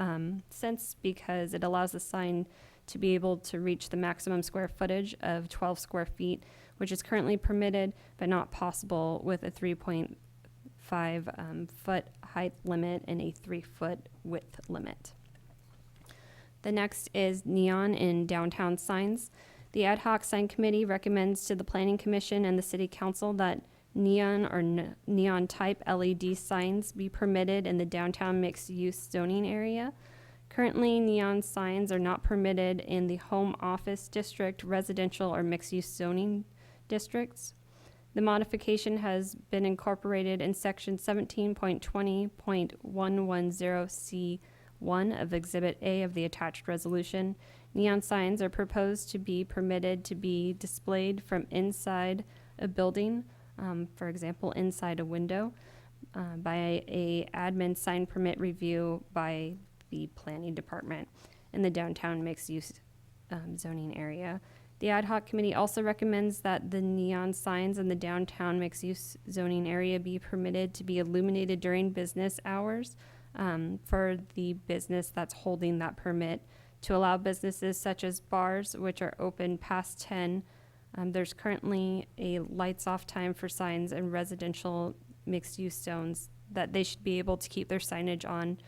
sense because it allows the sign to be able to reach the maximum square footage of 12 square feet, which is currently permitted but not possible with a 3.5 foot height limit and a 3 foot width limit. The next is neon in downtown signs. The ad hoc sign committee recommends to the Planning Commission and the City Council that neon or neon type LED signs be permitted in the downtown mixed use zoning area. Currently, neon signs are not permitted in the home office district, residential, or mixed use zoning districts. The modification has been incorporated in section 17.20.110C1 of Exhibit A of the attached resolution. Neon signs are proposed to be permitted to be displayed from inside a building, for example, inside a window, by a admin sign permit review by the planning department in the downtown mixed-use zoning area. The ad hoc committee also recommends that the neon signs in the downtown mixed-use zoning area be permitted to be illuminated during business hours for the business that's holding that permit, to allow businesses such as bars, which are open past 10. There's currently a lights off time for signs in residential mixed-use zones that they should be able to keep their signage on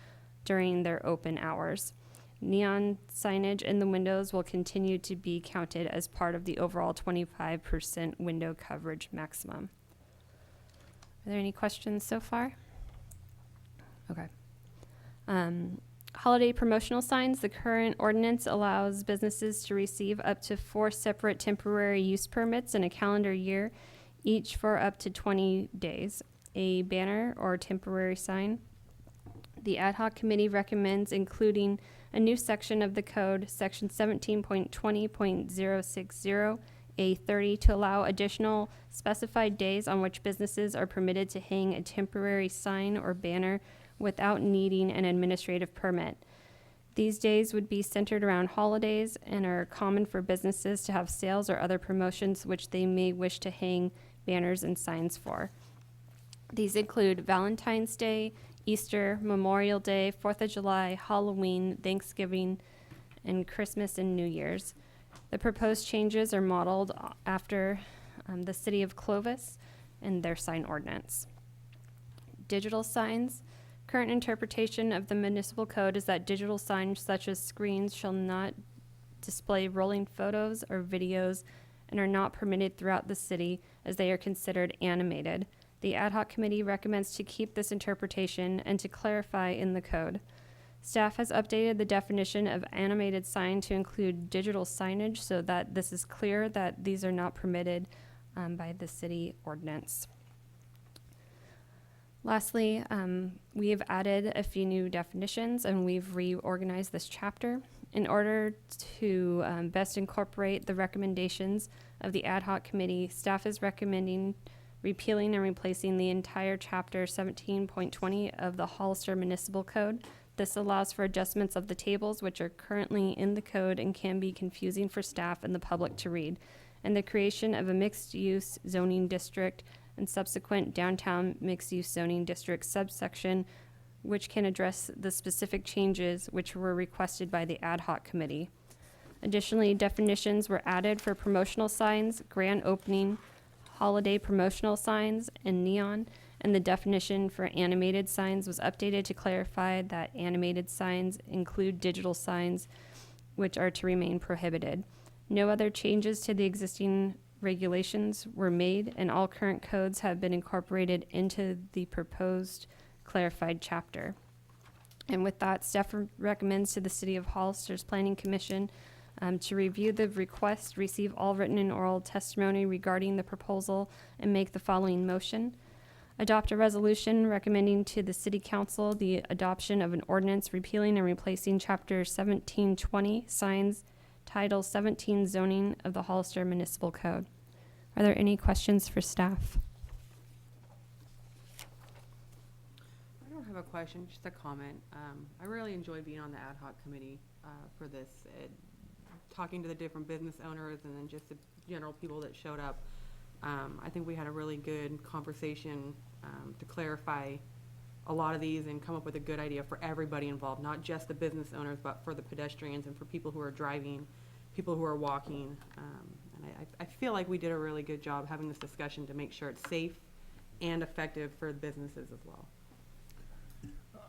during their open hours. Neon signage in the windows will continue to be counted as part of the overall 25% window coverage maximum. Are there any questions so far? Okay. Holiday promotional signs. The current ordinance allows businesses to receive up to 4 separate temporary use permits in a calendar year, each for up to 20 days. A banner or temporary sign. The ad hoc committee recommends including a new section of the code, section 17.20.060A30, to allow additional specified days on which businesses are permitted to hang a temporary sign or banner without needing an administrative permit. These days would be centered around holidays and are common for businesses to have sales or other promotions which they may wish to hang banners and signs for. These include Valentine's Day, Easter, Memorial Day, 4th of July, Halloween, Thanksgiving, and Christmas and New Year's. The proposed changes are modeled after the City of Clovis and their sign ordinance. Digital signs. Current interpretation of the municipal code is that digital signs such as screens shall not display rolling photos or videos and are not permitted throughout the city as they are considered animated. The ad hoc committee recommends to keep this interpretation and to clarify in the code. Staff has updated the definition of animated sign to include digital signage so that this is clear that these are not permitted by the city ordinance. Lastly, we have added a few new definitions and we've reorganized this chapter. In order to best incorporate the recommendations of the ad hoc committee, staff is recommending repealing and replacing the entire chapter 17.20 of the Hollister Municipal Code. This allows for adjustments of the tables which are currently in the code and can be confusing for staff and the public to read, and the creation of a mixed-use zoning district and subsequent downtown mixed-use zoning district subsection which can address the specific changes which were requested by the ad hoc committee. Additionally, definitions were added for promotional signs, grand opening, holiday promotional signs, and neon, and the definition for animated signs was updated to clarify that animated signs include digital signs, which are to remain prohibited. No other changes to the existing regulations were made, and all current codes have been incorporated into the proposed clarified chapter. And with that, staff recommends to the City of Hollister's Planning Commission to review the request, receive all written and oral testimony regarding the proposal, and make the following motion. Adopt a resolution recommending to the City Council the adoption of an ordinance repealing and replacing Chapter 1720, Signs, Title 17, Zoning of the Hollister Municipal Code. Are there any questions for staff? I don't have a question, just a comment. I really enjoyed being on the ad hoc committee for this, talking to the different business owners and then just the general people that showed up. I think we had a really good conversation to clarify a lot of these and come up with a good idea for everybody involved, not just the business owners, but for the pedestrians and for people who are driving, people who are walking. And I feel like we did a really good job having this discussion to make sure it's safe and effective for businesses as well.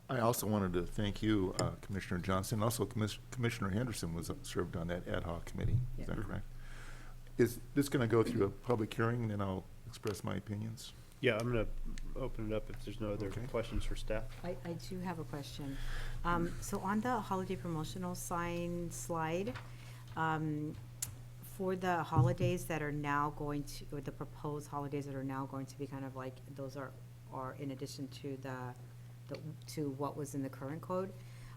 I also wanted to thank you, Commissioner Johnson. Also, Commissioner Henderson was served on that ad hoc committee. Is that correct? Is this going to go through a public hearing, and then I'll express my opinions? Yeah, I'm going to open it up if there's no other Okay. questions for staff. I do have a question. So on the holiday promotional sign slide, For the holidays that are now going to, or the proposed holidays that are now going to be kind of like, those are in addition to to what was in the current code,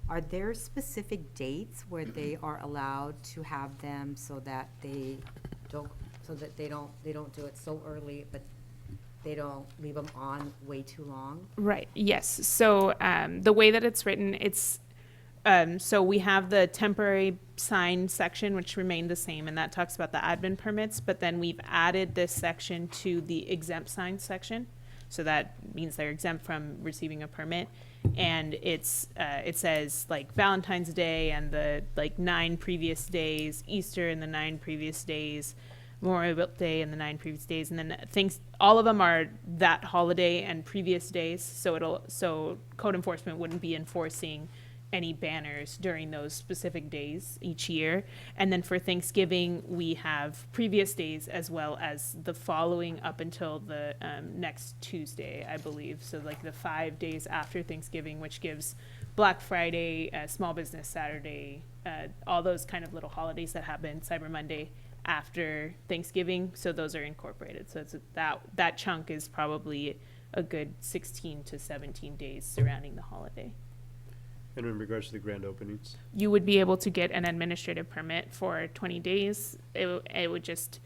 are there specific dates where they are allowed to have them so that they don't do it so early, but they don't leave them on way too long? Right, yes. So the way that it's written, it's, so we have the temporary sign section, which remained the same, and that talks about the admin permits, but then we've added this section to the exempt sign section. So that means they're exempt from receiving a permit. And it's, it says like Valentine's Day and the like 9 previous days, Easter and the 9 previous days, Memorial Day and the 9 previous days, and then things, all of them are that holiday and previous days. So code enforcement wouldn't be enforcing any banners during those specific days each year. And then for Thanksgiving, we have previous days as well as the following up until the next Tuesday, I believe. So like the 5 days after Thanksgiving, which gives Black Friday, Small Business Saturday, all those kind of little holidays that happen, Cyber Monday after Thanksgiving. So those are incorporated. So it's that chunk is probably a good 16 to 17 days surrounding the holiday. And in regards to the grand openings? You would be able to get an administrative permit for 20 days. It would just,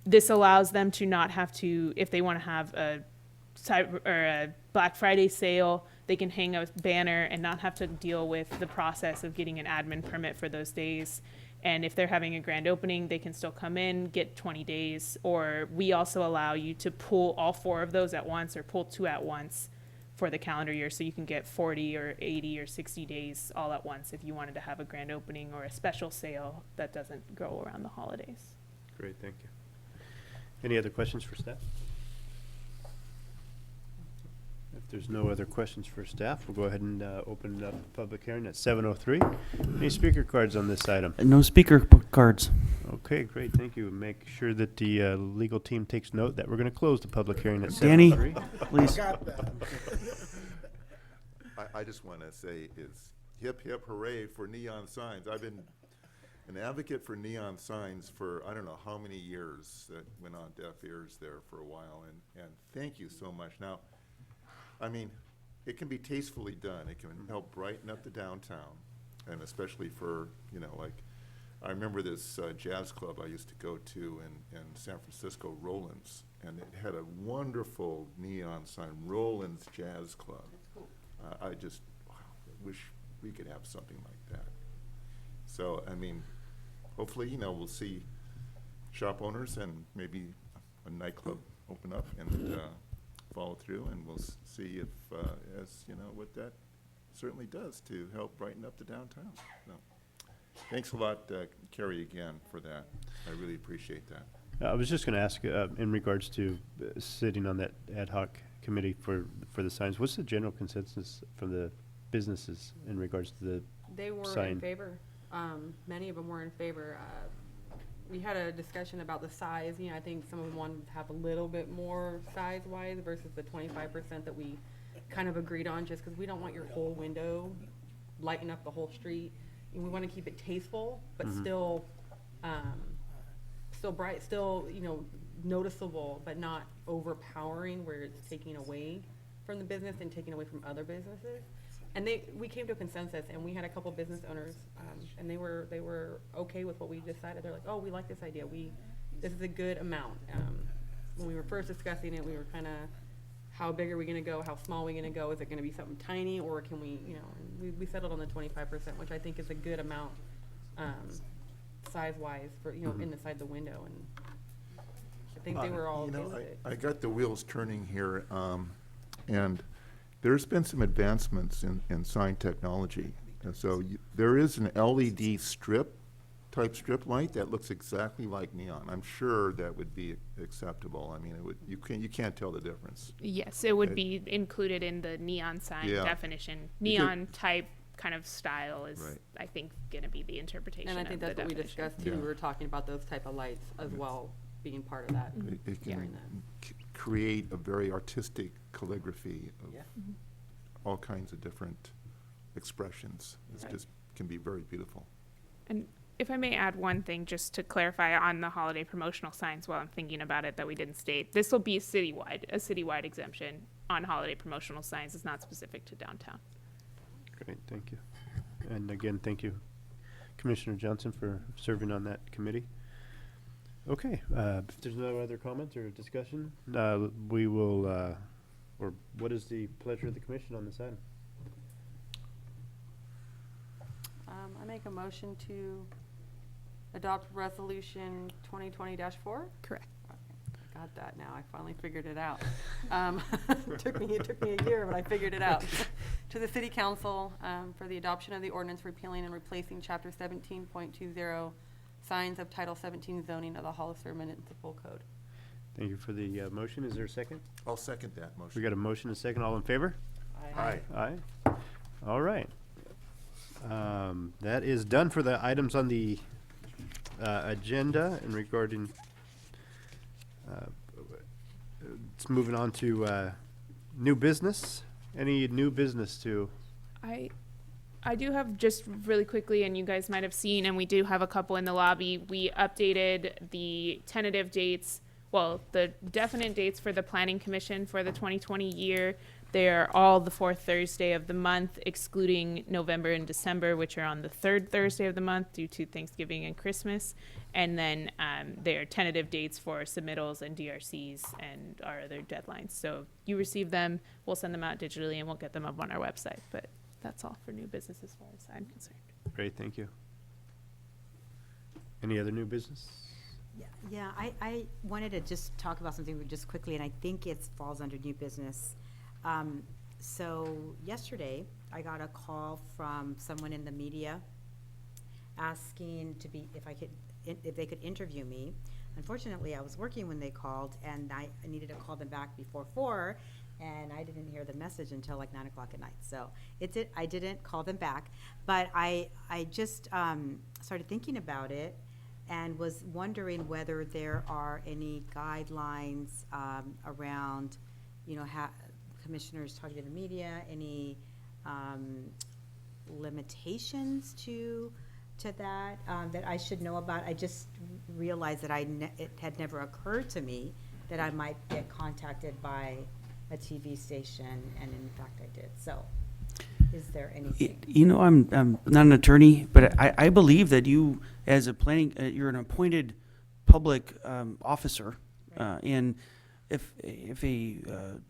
this allows them to not have to, if they want to have a Black Friday sale, they can hang a banner and not have to deal with the process of getting an admin permit for those days. And if they're having a grand opening, they can still come in, get 20 days. Or we also allow you to pull all 4 of those at once or pull 2 at once for the calendar year, so you can get 40 or 80 or 60 days all at once if you wanted to have a grand opening or a special sale that doesn't go around the holidays. Great, thank you. Any other questions for staff? If there's no other questions for staff, we'll go ahead and open up the public hearing at 7:03. Any speaker cards on this item? No speaker cards. Okay, great, thank you. Make sure that the legal team takes note that we're going to close the public hearing at Danny, 7:03. please. I just want to say is hip, hip, hooray for neon signs. I've been an advocate for neon signs for I don't know how many years. That went on deaf ears there for a while, and thank you so much. Now, I mean, it can be tastefully done. It can help brighten up the downtown, and especially for, you know, like, I remember this jazz club I used to go to in San Francisco, Roland's, and it had a wonderful neon sign, Roland's Jazz Club. I just wish we could have something like that. So, I mean, hopefully, you know, we'll see shop owners and maybe a nightclub open up and follow through, and we'll see if, as you know, what that certainly does to help brighten up the downtown. So, thanks a lot, Carrie, again, for that. I really appreciate that. I was just going to ask, in regards to sitting on that ad hoc committee for the signs, what's the general consensus from the businesses in regards to the They were sign? in favor. Many of them were in favor. We had a discussion about the size. You know, I think some of them wanted to have a little bit more size-wise versus the 25% that we kind of agreed on, just because we don't want your whole window lighting up the whole street. And we want to keep it tasteful, but still bright, still, you know, noticeable, but not overpowering where it's taking away from the business and taking away from other businesses. And we came to a consensus, and we had a couple business owners, and they were okay with what we decided. They're like, oh, we like this idea. This is a good amount. When we were first discussing it, we were kind of, how big are we going to go? How small are we going to go? Is it going to be something tiny, or can we, you know? And we settled on the 25%, which I think is a good amount, size-wise for, you know, inside the window. And I think they were all You okay know, with it. I got the wheels turning here, and there's been some advancements in sign technology. And so there is an LED type strip light that looks exactly like neon. I'm sure that would be acceptable. I mean, you can't tell the difference. Yes, it would be included in the neon sign Yeah. definition. Neon type kind of style is, Right. I think, going to be the interpretation And I of think the that's what we definition. discussed too. Yeah. We were talking about those type of lights as well, being part of that. It Yeah. can create a very artistic calligraphy of Yeah. all kinds of different expressions. It's Right. just can be very beautiful. And If I may add one thing, just to clarify on the holiday promotional signs while I'm thinking about it that we didn't state, this will be a citywide exemption on holiday promotional signs. It's not specific to downtown. Great, thank you. And again, thank you, Commissioner Johnson, for serving on that committee. Okay, if there's no other comments or discussion, we will, or what is the pleasure of the commission on this item? I make a motion to adopt resolution 2020-4. Correct. Got that now. I finally figured it out. It took me a year, but I figured it out. To the City Council for the adoption of the ordinance repealing and replacing Chapter 17.20 signs of Title 17 zoning of the Hollister Municipal Code. Thank you for the motion. Is there a second? I'll second that motion. We got a motion and a second. All in favor? Aye. Aye. All right. That is done for the items on the agenda and regarding, it's moving on to new business. Any new business to? I do have just really quickly, and you guys might have seen, and we do have a couple in the lobby. We updated the tentative dates, well, the definite dates for the Planning Commission for the 2020 year. They're all the fourth Thursday of the month, excluding November and December, which are on the third Thursday of the month due to Thanksgiving and Christmas. And then they are tentative dates for submittals and DRCs and our other deadlines. So you receive them, we'll send them out digitally, and we'll get them up on our website. But that's all for new business as far as I'm concerned. Great, thank you. Any other new business? Yeah, I wanted to just talk about something just quickly, and I think it falls under new business. So yesterday, I got a call from someone in the media asking to be, if they could interview me. Unfortunately, I was working when they called, and I needed to call them back before 4, and I didn't hear the message until like 9 o'clock at night. So I didn't call them back, but I just started thinking about it and was wondering whether there are any guidelines around, commissioners talking to the media, any limitations to that that I should know about. I just realized that it had never occurred to me that I might get contacted by a TV station, and in fact I did. So is there anything? I'm not an attorney, but I believe that you, as a you're an appointed public officer, Right. And if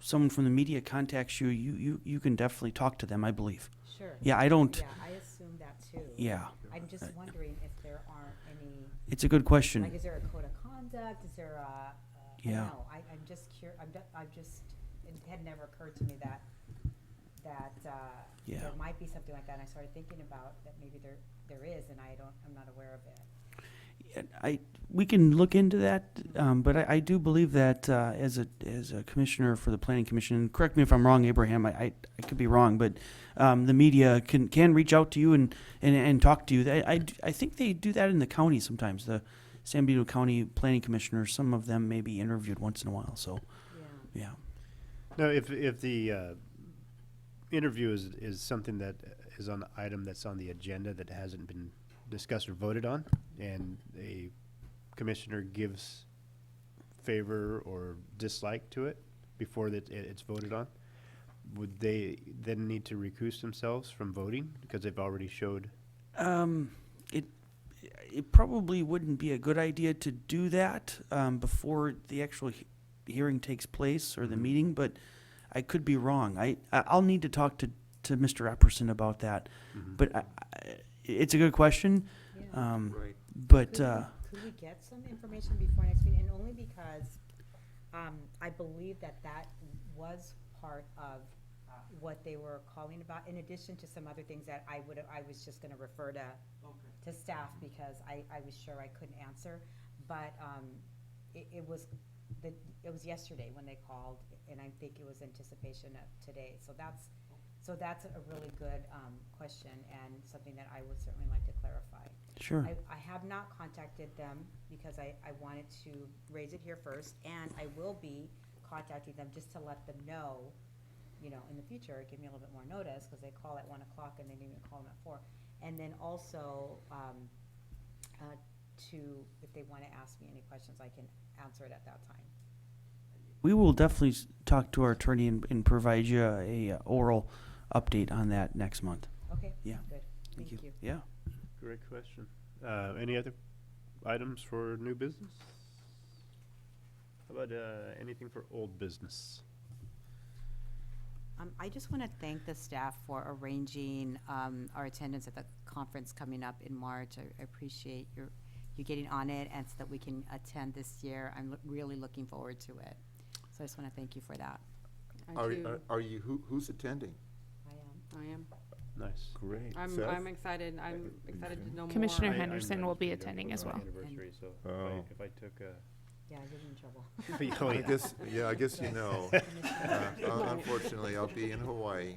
someone from the media contacts you, you can definitely talk to them, I believe. Sure. Yeah, I don't. Yeah, I assume that too. Yeah. I'm just wondering if there aren't any. It's a good question. Like, is there a code of conduct? Is there a? Yeah. I don't know. I'm just curious. It had never occurred to me that Yeah. there might be something like that. And I started thinking about that maybe there is, and I'm not aware of it. We can look into that, but I do believe that as a commissioner for the Planning Commission, correct me if I'm wrong, Abraham, I could be wrong, but the media can reach out to you and talk to you. I think they do that in the county sometimes. The San Benito County Planning Commissioners, some of them may be interviewed once in a while. So, yeah. No, if the interview is something that is on the item that's on the agenda that hasn't been discussed or voted on, and a commissioner gives favor or dislike to it before that it's voted on, would they then need to recuse themselves from voting because they've already showed? It probably wouldn't be a good idea to do that before the actual hearing takes place or the meeting, but I could be wrong. I'll need to talk to Mr. Epperson about that. Mhm. But it's a good question. Yeah. Right. But Could we get some information before next meeting? And only because I believe that was part of what they were calling about, in addition to some other things that I was just going to refer to staff because I was sure I couldn't answer. But it was yesterday when they called, and I think it was anticipation of today. So that's a really good question and something that I would certainly like to clarify. sure. I have not contacted them because I wanted to raise it here first, and I will be contacting them just to let them know, in the future, give me a little bit more notice, because they call at 1 o'clock and they need me to call them at 4. And then also, to, if they want to ask me any questions, I can answer it at that time. We will definitely talk to our attorney and provide you a oral update on that next month. Okay? Yeah. Good. Thank you. Yeah. Great question. Any other items for new business? How about anything for old business? I just want to thank the staff for arranging our attendance at the conference coming up in March. I appreciate you getting on it, and so that we can attend this year. I'm really looking forward to it. So I just want to thank you for that. Are you, who's attending? I am. I am. Nice. Great. I'm Seth? excited. I'm excited to know more. Commissioner I'm Henderson will be too young attending for as my well. Anniversary, so Oh. if I took a. Yeah, you're in trouble. Oh, I guess you know. Unfortunately, I'll be in Hawaii.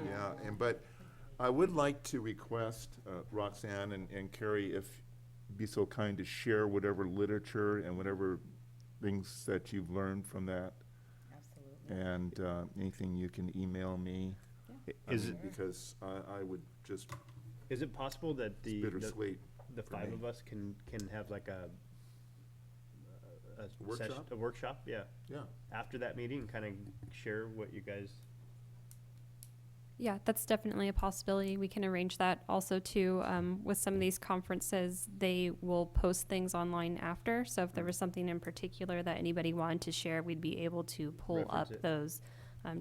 Yeah, but I would like to request Roxanne and Carrie, if you'd be so kind to share whatever literature and whatever things that you've learned from that, Absolutely. and anything you can email me. Is it Because I would just, is it possible that it's the bittersweet. the for five me. of us can have like a Workshop? a workshop? Yeah. Yeah. After that meeting, kind of share what you guys. Yeah, that's definitely a possibility. We can arrange that. Also, too, with some of these conferences, they will post things online after. So if there was something in particular that anybody wanted to share, we'd be able to pull Reference up it. those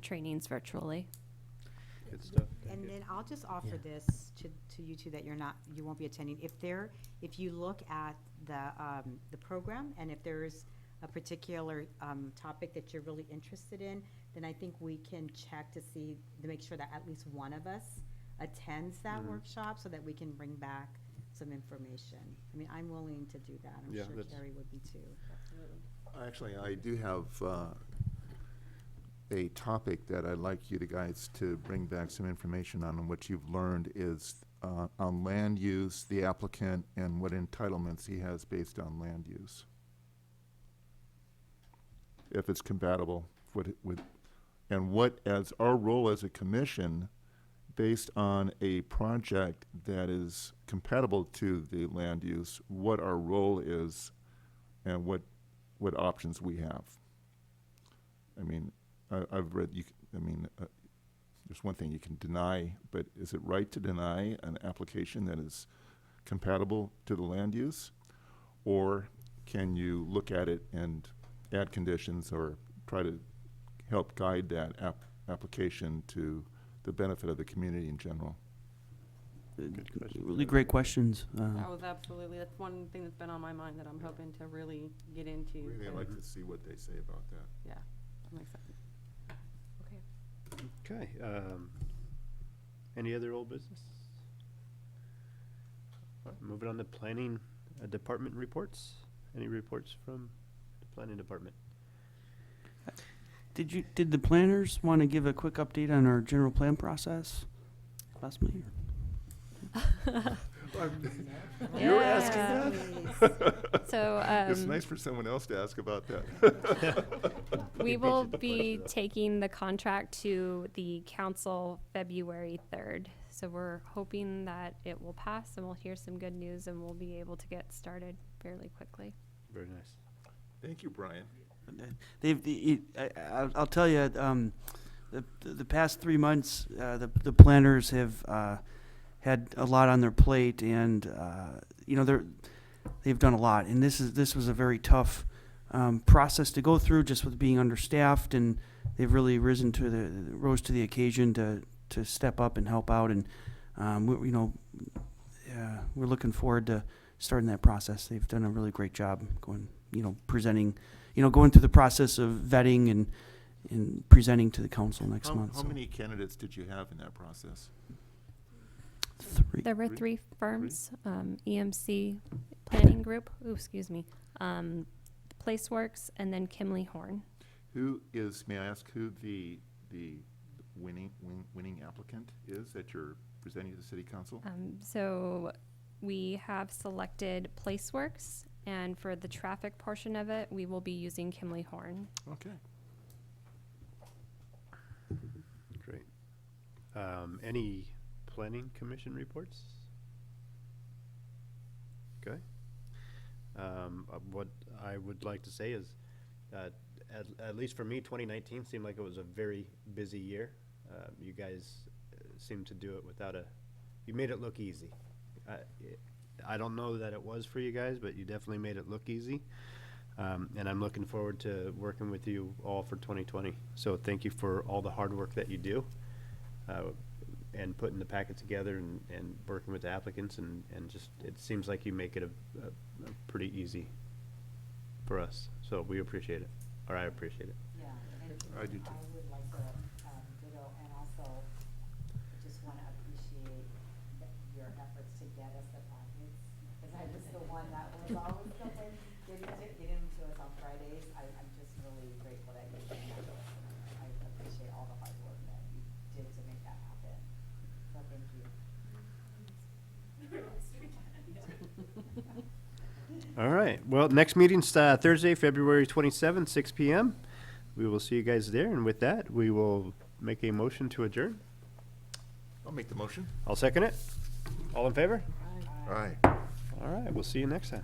trainings virtually. Good stuff. And then I'll just offer Yeah. this to you two that you won't be attending. If you look at the program, and if there's a particular topic that you're really interested in, then I think we can check to make sure that at least one of us attends that workshop, so that we can bring back some information. I mean, I'm willing to do that. I'm Yeah, sure that's- Carrie would be too. Actually, I do have a topic that I'd like you guys to bring back some information on, and what you've learned is on land use, the applicant, and what entitlements he has based on land use. If it's compatible with, and what, as our role as a commission, based on a project that is compatible to the land use, what our role is and what options we have. I mean, I've read, there's one thing you can deny, but is it right to deny an application that is compatible to the land use? Or can you look at it and add conditions, or try to help guide that application to the benefit of the community in general? Good question. Really great questions. That was absolutely, that's one thing that's been on my mind that I'm hoping to really get into. Really, I'd so, like to see what they say about that. Yeah, I'm excited. Okay. Any other old business? All right, moving on to planning department reports. Any reports from the planning department? Did the planners want to give a quick update on our general plan process last meeting? You're asking that? So It's nice for someone else to ask about that. we will be taking the contract to the council February 3rd. So we're hoping that it will pass, and we'll hear some good news, and we'll be able to get started fairly quickly. Very nice. Thank you, Brian. I'll tell you, the past 3 months, the planners have had a lot on their plate, and they've done a lot. And this was a very tough process to go through, just with being understaffed, and they've really rose to the occasion to step up and help out. And we're looking forward to starting that process. They've done a really great job presenting, going through the process of vetting and presenting to the council next month. How So, many candidates did you have in that process? 3. There were 3 firms, EMC Planning Group, Placeworks, and then Kimley Horn. May I ask who the winning applicant is that you're presenting to the city council? So we have selected Placeworks, and for the traffic portion of it, we will be using Kimley Horn. Okay. Great. Any planning commission reports? Okay. What I would like to say is, at least for me, 2019 seemed like it was a very busy year. You guys seemed to do it without you made it look easy. I don't know that it was for you guys, but you definitely made it look easy. And I'm looking forward to working with you all for 2020. So thank you for all the hard work that you do, and putting the packet together and working with the applicants, and just, it seems like you make it a pretty easy for us. So we appreciate it, or I appreciate it. Yeah, and I do too. I would like to, ditto, and also just wanna appreciate your efforts to get us the packets, cause I was the one that was always coming, getting them to us on Fridays. I'm just really grateful that you did that. I appreciate all the hard work that you did to make that happen, so thank you. All right. Well, next meeting's Thursday, February 27th, 6 p.m. We will see you guys there. And with that, we will make a motion to adjourn. I'll make the motion. I'll second it. All in favor? Aye. All right. We'll see you next time.